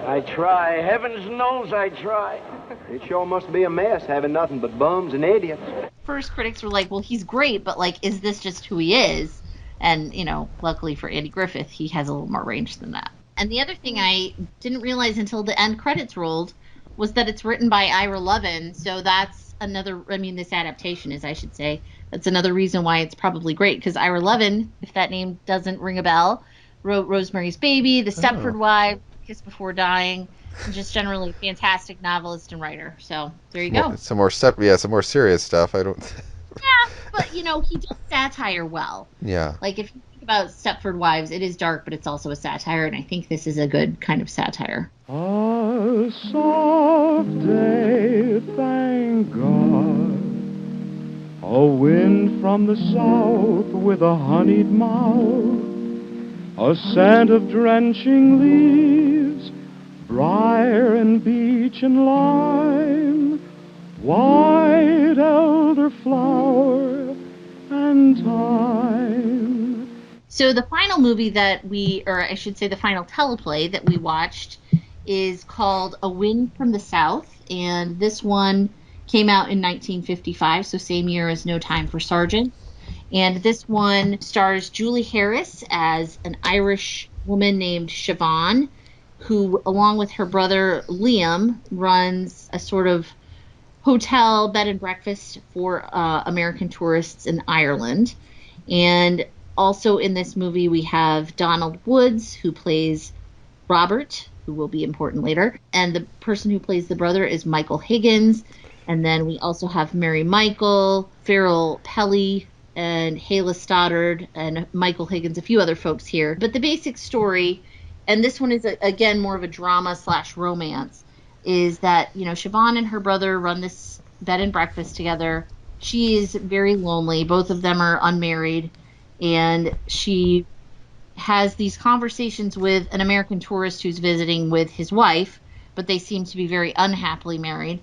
I try. Heavens knows I try. It sure must be a mess having nothing but bums and idiots. First, critics were like, well, he's great, but, like, is this just who he is? And, luckily for Andy Griffith, he has a little more range than that. And the other thing I didn't realize until the end credits rolled was that it's written by Ira Levin, so that's this adaptation is, I should say, that's another reason why it's probably great, because Ira Levin, if that name doesn't ring a bell, wrote Rosemary's Baby, The Stepford Wives, Kiss Before Dying, and just generally fantastic novelist and writer. So there you go. Some more serious stuff. I don't. Yeah, but he does satire well. Yeah. Like if you think about Stepford Wives, it is dark, but it's also a satire, and I think this is a good kind of satire. A soft day, thank God. A wind from the south with a honeyed mouth. A scent of drenching leaves, briar and beech and lime, white elderflower and thyme. So the final movie that the final teleplay that we watched is called A Wind from the South, and this one came out in 1955, so same year as No Time for Sergeant. And this one stars Julie Harris as an Irish woman named Siobhan, who, along with her brother Liam, runs a sort of hotel bed and breakfast for American tourists in Ireland. And also in this movie we have Donald Woods, who plays Robert, who will be important later. And the person who plays the brother is Michael Higgins. And then we also have Mary Michael, Farrell Pelly, and Hayla Stoddard, and Michael Higgins, a few other folks here. But the basic story, and this one is, again, more of a drama/romance, is that, Siobhan and her brother run this bed and breakfast together. She is very lonely. Both of them are unmarried, and she has these conversations with an American tourist who's visiting with his wife, but they seem to be very unhappily married.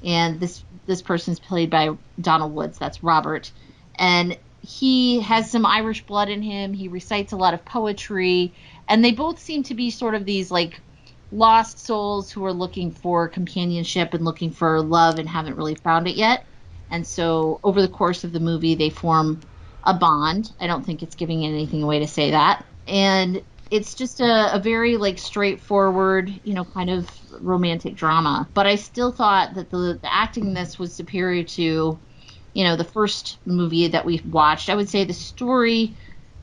and this person's played by Donald Woods. That's Robert, and he has some Irish blood in him. He recites a lot of poetry, and they both seem to be sort of these like lost souls who are looking for companionship and looking for love and haven't really found it yet. And so over the course of the movie, they form a bond. I don't think it's giving anything away to say that. And it's just a very like straightforward, kind of romantic drama. But I still thought that the acting in this was superior to, the first movie that we watched. I would say the story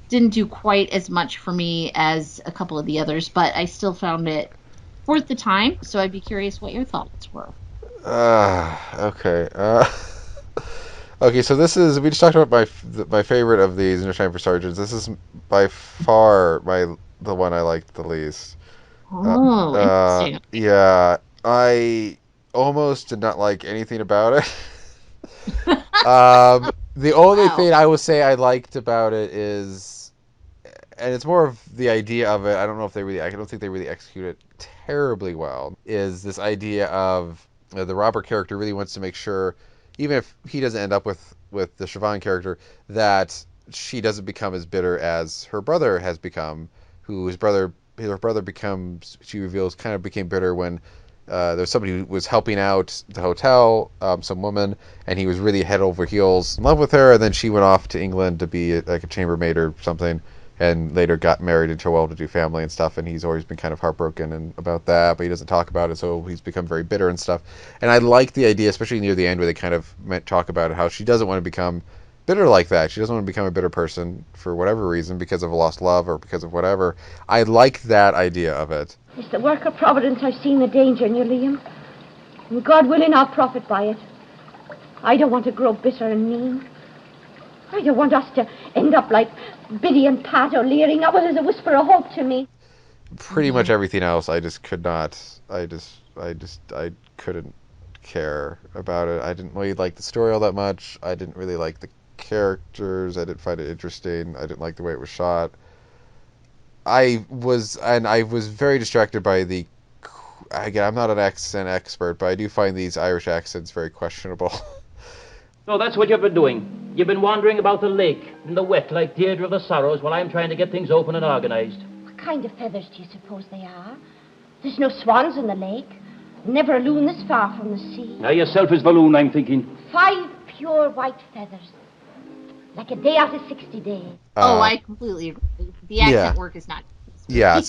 didn't do quite as much for me as a couple of the others, but I still found it worth the time. So I'd be curious what your thoughts were. Okay. Okay, so this is, we just talked about my favorite of these, No Time for Sergeants. This is by far the one I liked the least. Interesting. Yeah, I almost did not like anything about it. The only thing I would say I liked about it is, and it's more of the idea of it, I don't think they really execute it terribly well, is this idea of the Robert character really wants to make sure, even if he doesn't end up with the Siobhan character, that she doesn't become as bitter as her brother has become, her brother becomes, she reveals, kind of became bitter when there's somebody who was helping out the hotel, some woman, and he was really head over heels in love with her, and then she went off to England to be like a chambermaid or something, and later got married into a well-to-do family and stuff, and he's always been kind of heartbroken about that, but he doesn't talk about it, so he's become very bitter and stuff. And I like the idea, especially near the end, where they kind of talk about how she doesn't want to become bitter like that. She doesn't want to become a bitter person for whatever reason, because of a lost love or because of whatever. I like that idea of it. It's the work of Providence. I've seen the danger in you, Liam. And God willing, I'll profit by it. I don't want to grow bitter and mean. I don't want us to end up like Biddy and Pat O'Leary. Not there's a whisper of hope to me. Pretty much everything else, I just could not. I couldn't care about it. I didn't really like the story all that much. I didn't really like the characters. I didn't find it interesting. I didn't like the way it was shot. I was very distracted by the. Again, I'm not an accent expert, but I do find these Irish accents very questionable. So that's what you've been doing. You've been wandering about the lake in the wet like Deirdre of the Sorrows while I'm trying to get things open and organized. What kind of feathers do you suppose they are? There's no swans in the lake. Never a loon this far from the sea. Now yourself is the loon, I'm thinking. 5 pure white feathers. Like a day out of 60 days. I completely agree. The accent work is not. Yeah,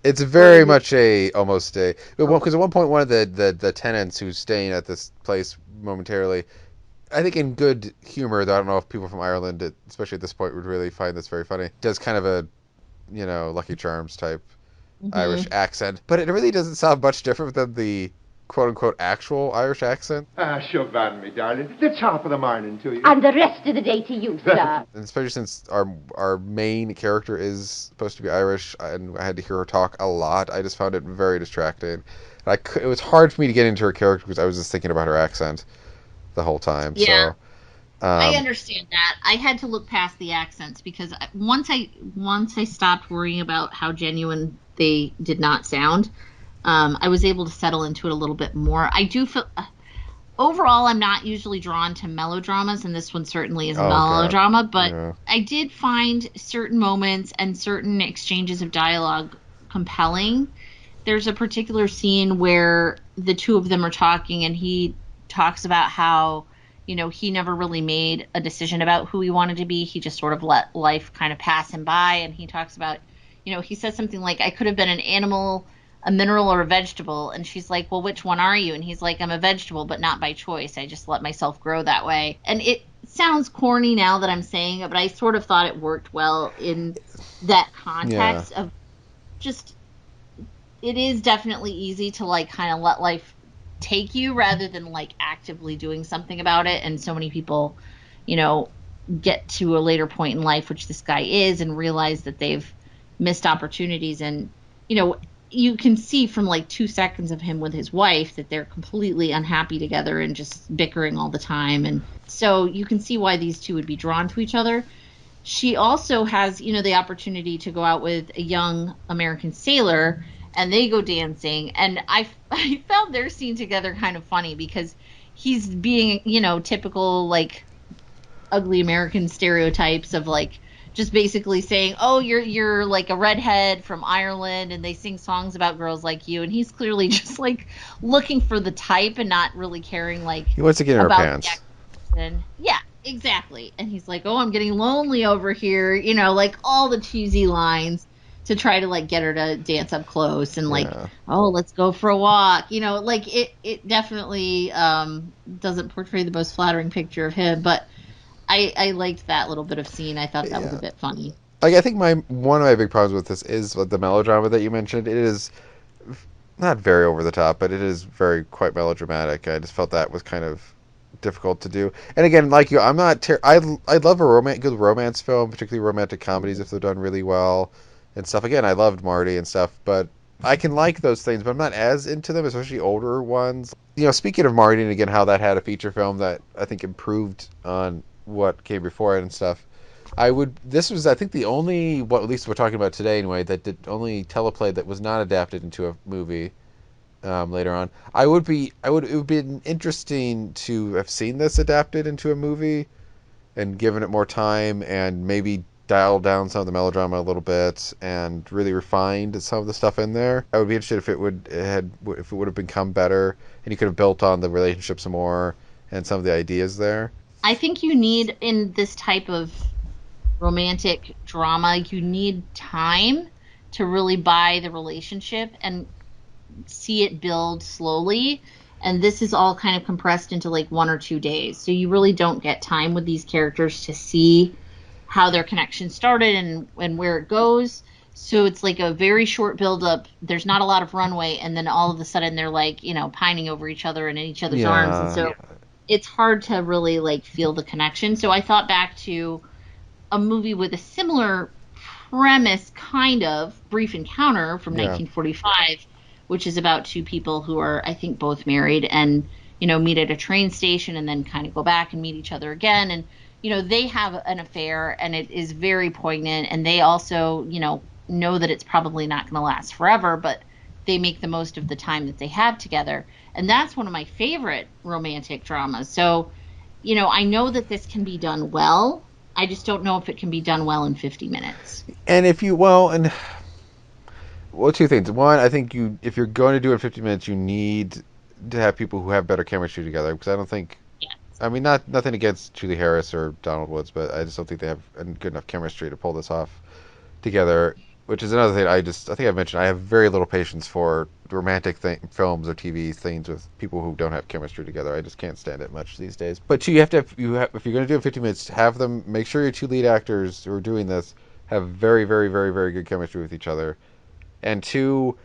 it's very much almost a, because at one point one of the tenants who's staying at this place momentarily, I think in good humor, though I don't know if people from Ireland, especially at this point, would really find this very funny, does kind of a, Lucky Charms type Irish accent, but it really doesn't sound much different than the quote-unquote actual Irish accent. Siobhan, me darling, the top of the morning to you. And the rest of the day to you, sir. And especially since our main character is supposed to be Irish, and I had to hear her talk a lot, I just found it very distracting. It was hard for me to get into her character because I was just thinking about her accent the whole time. Yeah. So, I understand that. I had to look past the accents because once I stopped worrying about how genuine they did not sound, I was able to settle into it a little bit more. I do feel overall I'm not usually drawn to melodramas, and this one certainly is a melodrama, but I did find certain moments and certain exchanges of dialogue compelling. There's a particular scene where the two of them are talking, and he talks about how, he never really made a decision about who he wanted to be. He just sort of let life kind of pass him by. And he talks about, he says something like, I could have been an animal, a mineral, or a vegetable. And she's like, well, which one are you? And he's like, I'm a vegetable, but not by choice. I just let myself grow that way. And it sounds corny now that I'm saying it, but I sort of thought it worked well in that context of just, it is definitely easy to like kind of let life take you rather than like actively doing something about it. And so many people, get to a later point in life, which this guy is, and realize that they've missed opportunities. And, you can see from like 2 seconds of him with his wife that they're completely unhappy together and just bickering all the time. And so you can see why these two would be drawn to each other. She also has, the opportunity to go out with a young American sailor, and they go dancing. And I found their scene together kind of funny because he's being, typical, like, ugly American stereotypes of, like, just basically saying, oh, you're like a redhead from Ireland, and they sing songs about girls like you, and he's clearly just, like, looking for the type and not really caring, like, He wants to get in her about pants. Yeah, exactly. And he's like, oh, I'm getting lonely over here, like, all the cheesy lines to try to, like, get her to dance up close and, like, oh, let's go for a walk. Like, it definitely doesn't portray the most flattering picture of him, but I liked that little bit of scene. I thought that was a bit funny. Like, I think one of my big problems with this is the melodrama that you mentioned. It is not very over the top, but it is quite melodramatic. I just felt that was kind of difficult to do. And again, like you, I'm not. I love a good romance film, particularly romantic comedies if they're done really well and stuff. Again, I loved Marty and stuff, but I can like those things, but I'm not as into them, especially older ones. Speaking of Marty, and again, how that had a feature film that I think improved on what came before it and stuff. This was, I think, the only, at least we're talking about today anyway, only teleplay that was not adapted into a movie later on. It would have been interesting to have seen this adapted into a movie and given it more time and maybe dialed down some of the melodrama a little bit and really refined some of the stuff in there. I would be interested if it would have become better and you could have built on the relationship some more and some of the ideas there. I think you need, in this type of romantic drama, you need time to really buy the relationship and see it build slowly. And this is all kind of compressed into like 1 or 2 days. So you really don't get time with these characters to see how their connection started and where it goes. So it's like a very short build-up. There's not a lot of runway. And then all of a sudden they're like, pining over each other and in each other's arms. And so it's hard to really like feel the connection. So I thought back to a movie with a similar premise, kind of, Brief Encounter from 1945, which is about two people who are, I think, both married and, meet at a train station and then kind of go back and meet each other again. And, they have an affair and it is very poignant. And they also, know that it's probably not going to last forever, but they make the most of the time that they have together. And that's one of my favorite romantic dramas. So, I know that this can be done well. I just don't know if it can be done well in 50 minutes. And two things. One, I think if you're going to do it in 50 minutes, you need to have people who have better chemistry together. Because I don't think, nothing against Julie Harris or Donald Woods, but I just don't think they have good enough chemistry to pull this off together. Which is another thing I think I've mentioned. I have very little patience for romantic films or TV things with people who don't have chemistry together. I just can't stand it much these days. But two, if you're going to do it in 50 minutes, make sure your two lead actors who are doing this have very, very, very, very good chemistry with each other. And two,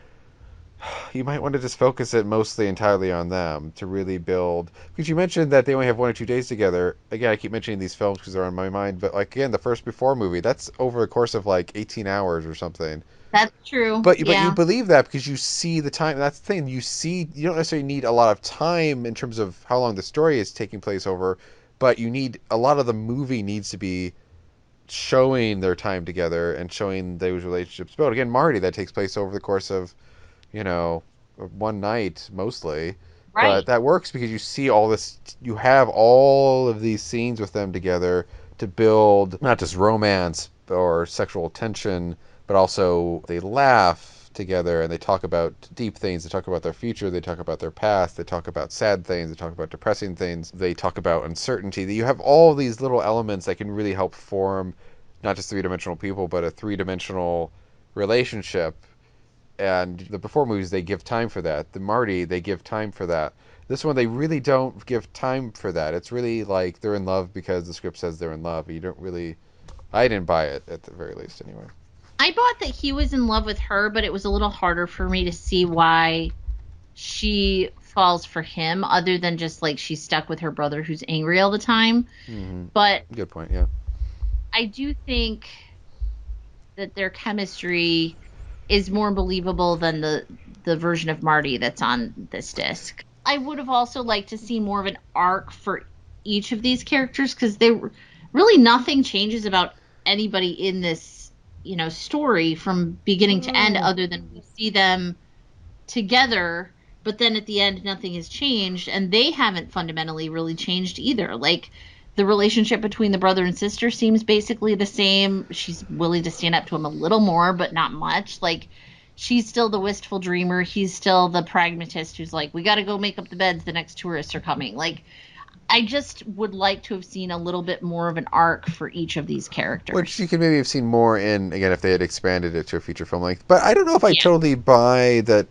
you might want to just focus it entirely on them to really build. Because you mentioned that they only have 1 or 2 days together. Again, I keep mentioning these films because they're on my mind. But again, the First Before movie, that's over the course of 18 hours or something. That's true. But you believe that because you see the time. That's the thing. You don't necessarily need a lot of time in terms of how long the story is taking place over. But you need a lot of the movie needs to be showing their time together and showing those relationships build. Again, Marty, that takes place over the course of one night mostly, right. But that works because you see all this, you have all of these scenes with them together to build not just romance or sexual tension, but also they laugh together and they talk about deep things. They talk about their future. They talk about their past. They talk about sad things. They talk about depressing things. They talk about uncertainty. You have all these little elements that can really help form not just three-dimensional people, but a three-dimensional relationship. And the Before movies, they give time for that. The Marty, they give time for that. This one, they really don't give time for that. It's really like they're in love because the script says they're in love. You don't really... I didn't buy it, at the very least, anyway. I bought that he was in love with her, but it was a little harder for me to see why she falls for him, other than just, she's stuck with her brother who's angry all the time. Mm-hmm. But... Good point, yeah. I do think that their chemistry is more believable than the version of Marty that's on this disc. I would have also liked to see more of an arc for each of these characters, because really nothing changes about anybody in this, story from beginning to end, other than we see them together but then at the end, nothing has changed, and they haven't fundamentally really changed either. Like, the relationship between the brother and sister seems basically the same. She's willing to stand up to him a little more, but not much. Like, she's still the wistful dreamer. He's still the pragmatist who's like, we got to go make up the beds. The next tourists are coming. Like, I just would like to have seen a little bit more of an arc for each of these characters. Which you could maybe have seen more in, again, if they had expanded it to a feature film length. But I don't know if I totally buy that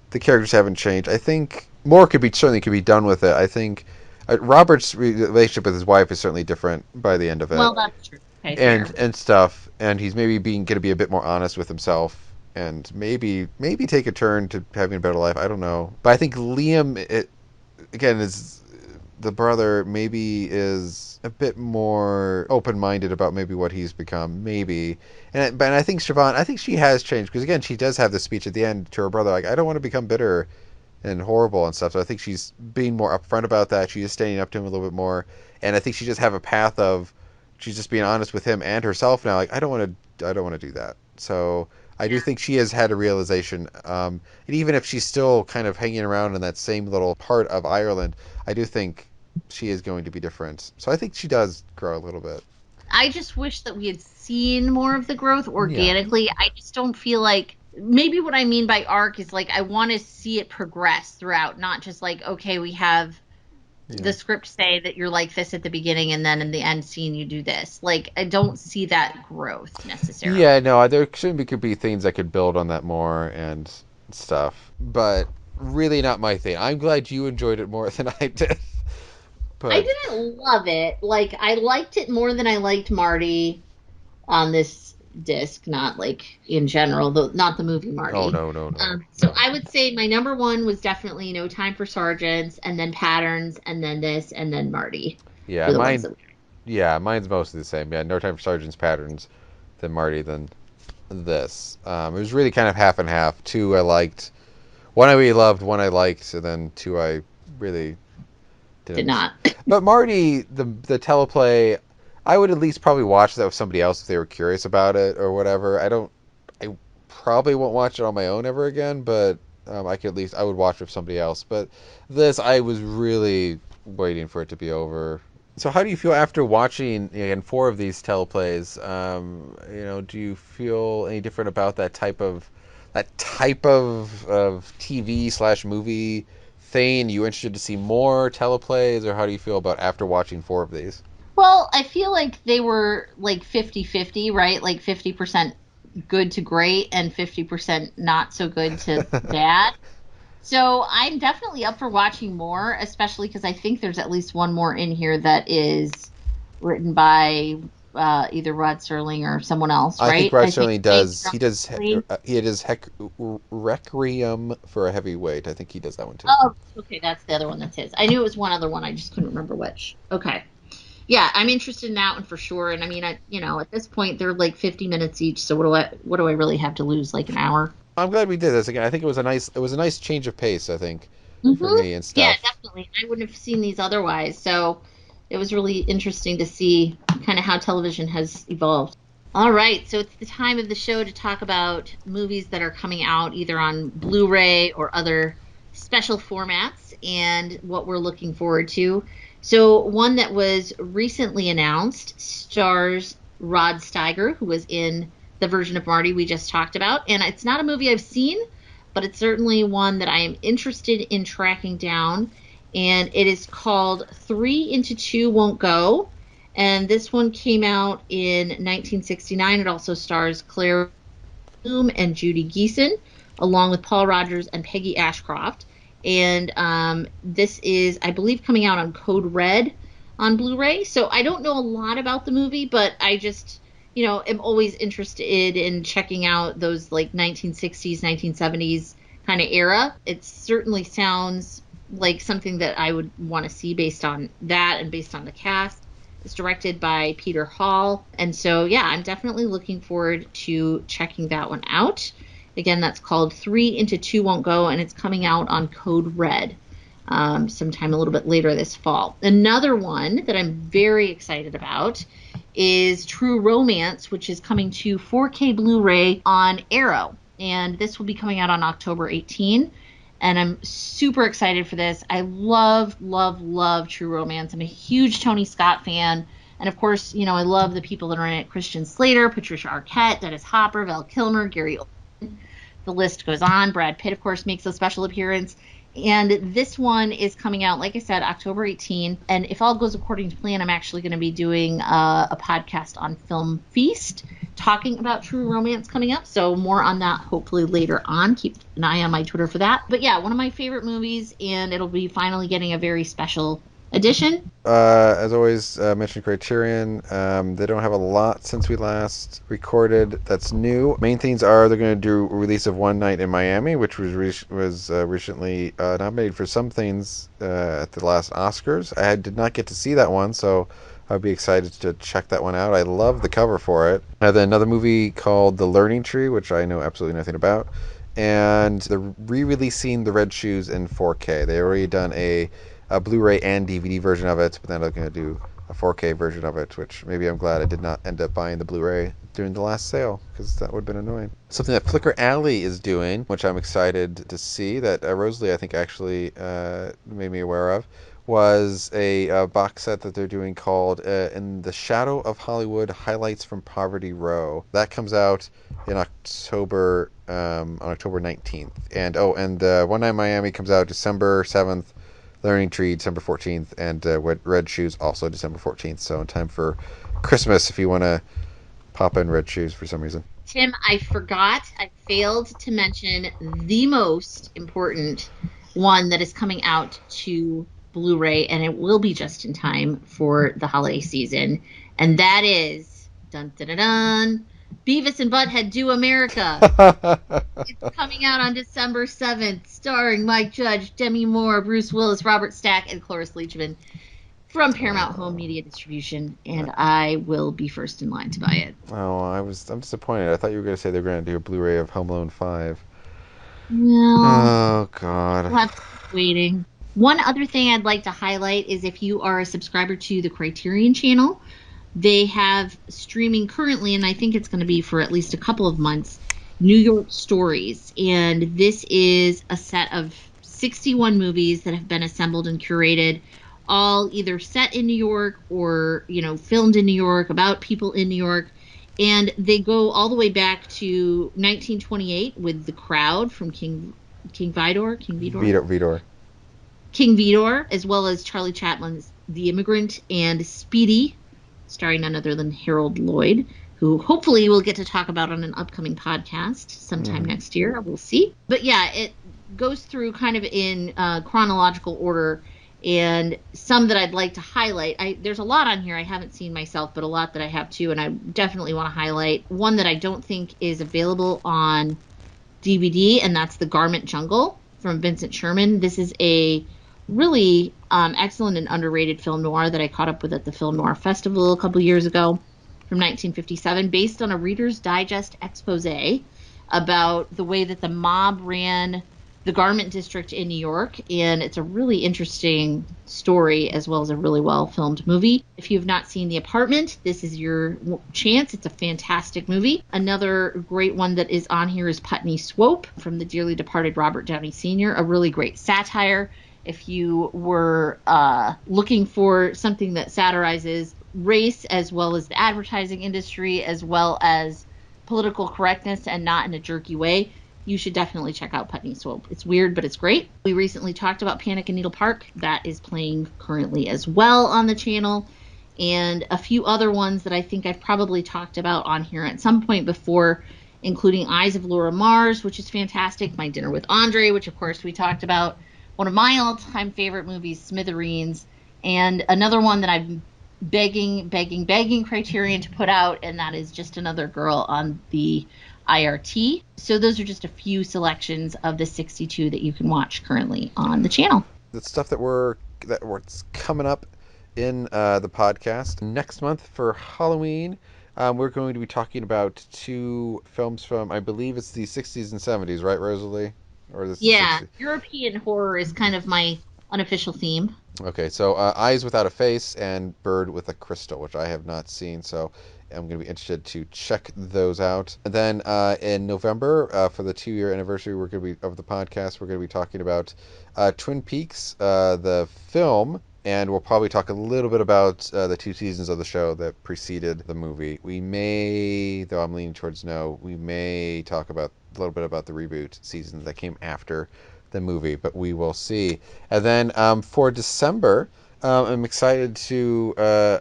the characters haven't changed. I think more certainly could be done with it. I think Robert's relationship with his wife is certainly different by the end of it. Well, that's true. Okay, and stuff. And he's maybe going to be a bit more honest with himself. And maybe take a turn to having a better life. I don't know. But I think Liam, again, is the brother, maybe is a bit more open-minded about maybe what he's become. Maybe. But I think Siobhan, I think she has changed. Because, again, she does have the speech at the end to her brother, like, I don't want to become bitter and horrible and stuff. So I think she's being more upfront about that. She is standing up to him a little bit more. And I think she just have a path of, she's just being honest with him and herself now. Like, I don't want to do that. So I do think she has had a realization, and even if she's still kind of hanging around in that same little part of Ireland, I do think she is going to be different. So I think she does grow a little bit. I just wish that we had seen more of the growth organically. Yeah. I just don't feel like, maybe what I mean by arc is like I want to see it progress throughout, not just like, okay, we have the script say that you're like this at the beginning and then in the end scene you do this. Like, I don't see that growth necessarily. Yeah, no, there could be things that could build on that more and stuff, but really not my thing. I'm glad you enjoyed it more than I did. But I didn't love it. Like, I liked it more than I liked Marty on this disc, not like in general, not the movie Marty. Oh, no. So I would say my number one was definitely No Time for Sergeants, and then Patterns, and then this, and then Marty. Yeah, mine's mostly the same. Yeah, No Time for Sergeants, Patterns, then Marty, then this. It was really kind of half and half. Two I liked, one I really loved, one I liked, and then two I really did not. But Marty, the teleplay, I would at least probably watch that with somebody else if they were curious about it or whatever. I probably won't watch it on my own ever again, but I would watch it with somebody else. But this, I was really waiting for it to be over. So how do you feel after watching, again, 4 of these teleplays? Do you feel any different about that type of TV/movie thing? You interested to see more teleplays, or how do you feel about after watching 4 of these? Well, I feel like they were like 50-50, right? Like 50% good to great and 50% not so good to bad. So I'm definitely up for watching more, especially because I think there's at least one more in here that is written by either Rod Serling or someone else, right? I think Rod Serling does. He does Requiem for a Heavyweight. I think he does that one too. Oh, okay, that's the other one that's his. I knew it was one other one. I just couldn't remember which. Okay. Yeah, I'm interested in that one for sure. And I mean, at this point they're like 50 minutes each. So what do I really have to lose? Like an hour? I'm glad we did this again. I think it was a nice change of pace. I think for me and stuff. Yeah, definitely. I wouldn't have seen these otherwise. So it was really interesting to see kind of how television has evolved. All right, so it's the time of the show to talk about movies that are coming out either on Blu-ray or other special formats and what we're looking forward to. So one that was recently announced stars Rod Steiger, who was in the version of Marty we just talked about. And it's not a movie I've seen, but it's certainly one that I am interested in tracking down. And it is called 3 into 2 Won't Go. And this one came out in 1969. It also stars Claire Bloom and Judy Geeson, along with Paul Rogers and Peggy Ashcroft. And this is, I believe, coming out on Code Red on Blu-ray. So I don't know a lot about the movie, but I just, am always interested in checking out those like 1960s, 1970s kind of era. It certainly sounds like something that I would want to see based on that and based on the cast. It's directed by Peter Hall. And so, yeah, I'm definitely looking forward to checking that one out. Again, that's called 3 into 2 Won't Go, and it's coming out on Code Red sometime a little bit later this fall. Another one that I'm very excited about is True Romance, which is coming to 4K Blu-ray on Arrow. And this will be coming out on October 18. and I'm super excited for this. I love True Romance. I'm a huge Tony Scott fan. And, of course, you know, I love the people that are in it. Christian Slater, Patricia Arquette, Dennis Hopper, Val Kilmer, Gary Oldman. The list goes on. Brad Pitt, of course, makes a special appearance. And this one is coming out, like I said, October 18. And if all goes according to plan, I'm actually going to be doing a podcast on Film Feast, talking about True Romance coming up. So more on that hopefully later on. Keep an eye on my Twitter for that. But yeah, one of my favorite movies, and it'll be finally getting a very special edition. As always, mentioned Criterion. They don't have a lot since we last recorded that's new. Main things are they're going to do a release of One Night in Miami, which was recently nominated for some things at the last Oscars. I did not get to see that one, so I'd be excited to check that one out. I love the cover for it. Then another movie called The Learning Tree, which I know absolutely nothing about. And they're re-releasing The Red Shoes in 4K. They already done a Blu-ray and DVD version of it, but then they're going to do a 4K version of it, which maybe I'm glad I did not end up buying the Blu-ray during the last sale, because that would have been annoying. Something that Flickr Alley is doing, which I'm excited to see, that Rosalie, I think, actually made me aware of, was a box set that they're doing called In the Shadow of Hollywood, Highlights from Poverty Row. That comes out in October, on October 19th. And One Night in Miami comes out December 7th, Learning Tree December 14th, and Red Shoes also December 14th. So in time for Christmas if you want to pop in Red Shoes for some reason. Tim, I failed to mention the most important one that is coming out to Blu-ray, and it will be just in time for the holiday season, and that is dun dun dun dun, Beavis and Butthead Do America. It's coming out on December 7th, starring Mike Judge, Demi Moore, Bruce Willis, Robert Stack, and Cloris Leachman from Paramount Home Media Distribution, and I will be first in line to buy it. Oh, I'm disappointed. I thought you were going to say they were going to do a Blu-ray of Home Alone 5. No. Oh, God. We'll have to keep waiting. One other thing I'd like to highlight is if you are a subscriber to the Criterion channel, they have streaming currently, and I think it's going to be for at least a couple of months, New York Stories. And this is a set of 61 movies that have been assembled and curated, all either set in New York or, you know, filmed in New York, about people in New York. And they go all the way back to 1928 with The Crowd from King Vidor, as well as Charlie Chaplin's The Immigrant and Speedy, starring none other than Harold Lloyd, who hopefully we'll get to talk about on an upcoming podcast sometime next year. We'll see. But yeah, it goes through kind of in chronological order, and some that I'd like to highlight. There's a lot on here I haven't seen myself, but a lot that I have too, and I definitely want to highlight one that I don't think is available on DVD, and that's The Garment Jungle from Vincent Sherman. This is a really excellent and underrated film noir that I caught up with at the Film Noir Festival a couple years ago from 1957, based on a Reader's Digest expose about the way that the mob ran the garment district in New York, and it's a really interesting story as well as a really well filmed movie. If you have not seen The Apartment, this is your chance. It's a fantastic movie. Another great one that is on here is Putney Swope from the dearly departed Robert Downey Sr., a really great satire. If you were looking for something that satirizes race as well as the advertising industry as well as political correctness and not in a jerky way, you should definitely check out Putney Swope. It's weird, but it's great. We recently talked about Panic in Needle Park. That is playing currently as well on the channel. And a few other ones that I think I've probably talked about on here at some point before, including Eyes of Laura Mars, which is fantastic. My Dinner with Andre, which of course we talked about. One of my all-time favorite movies, Smithereens. And another one that I'm begging Criterion to put out, and that is Just Another Girl on the IRT. So those are just a few selections of the 62 that you can watch currently on the channel. The stuff that's coming up in the podcast next month for Halloween, we're going to be talking about two films from, I believe it's the 60s and 70s, right, Rosalie? Or this yeah, European horror is kind of my unofficial theme. Okay, so Eyes Without a Face and Bird with a Crystal, which I have not seen. So I'm going to be interested to check those out. And then in November, for the 2-year anniversary of the podcast, we're going to be talking about Twin Peaks, the film. And we'll probably talk a little bit about the 2 seasons of the show that preceded the movie. We may, though I'm leaning towards no, we may talk about a little bit about the reboot seasons that came after the movie, but we will see. And then for December, I'm excited to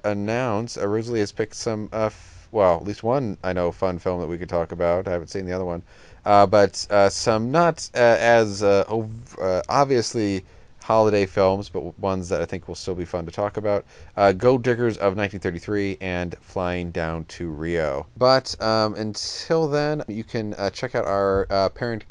announce Rosalie has picked some, at least one I know fun film that we could talk about. I haven't seen the other one, but some not as obviously holiday films, but ones that I think will still be fun to talk about. Gold Diggers of 1933 and Flying Down to Rio. But until then, you can check out our parent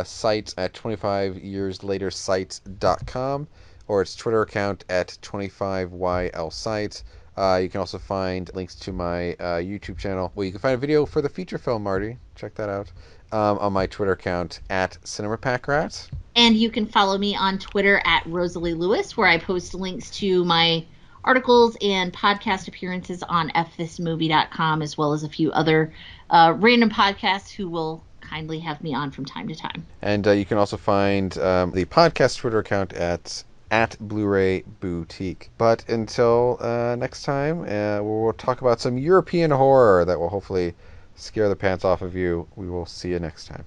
site at 25yearslatersite.com or its Twitter account at 25ylsite. You can also find links to my YouTube channel where you can find a video for the feature film, Marty. Check that out. On my Twitter account at CinemaPackRat. And you can follow me on Twitter at Rosalie Lewis, where I post links to my articles and podcast appearances on fthismovie.com, as well as a few other random podcasts who will kindly have me on from time to time. And you can also find the podcast Twitter account at Blu-ray Boutique. But until next time, we'll talk about some European horror that will hopefully scare the pants off of you. We will see you next time.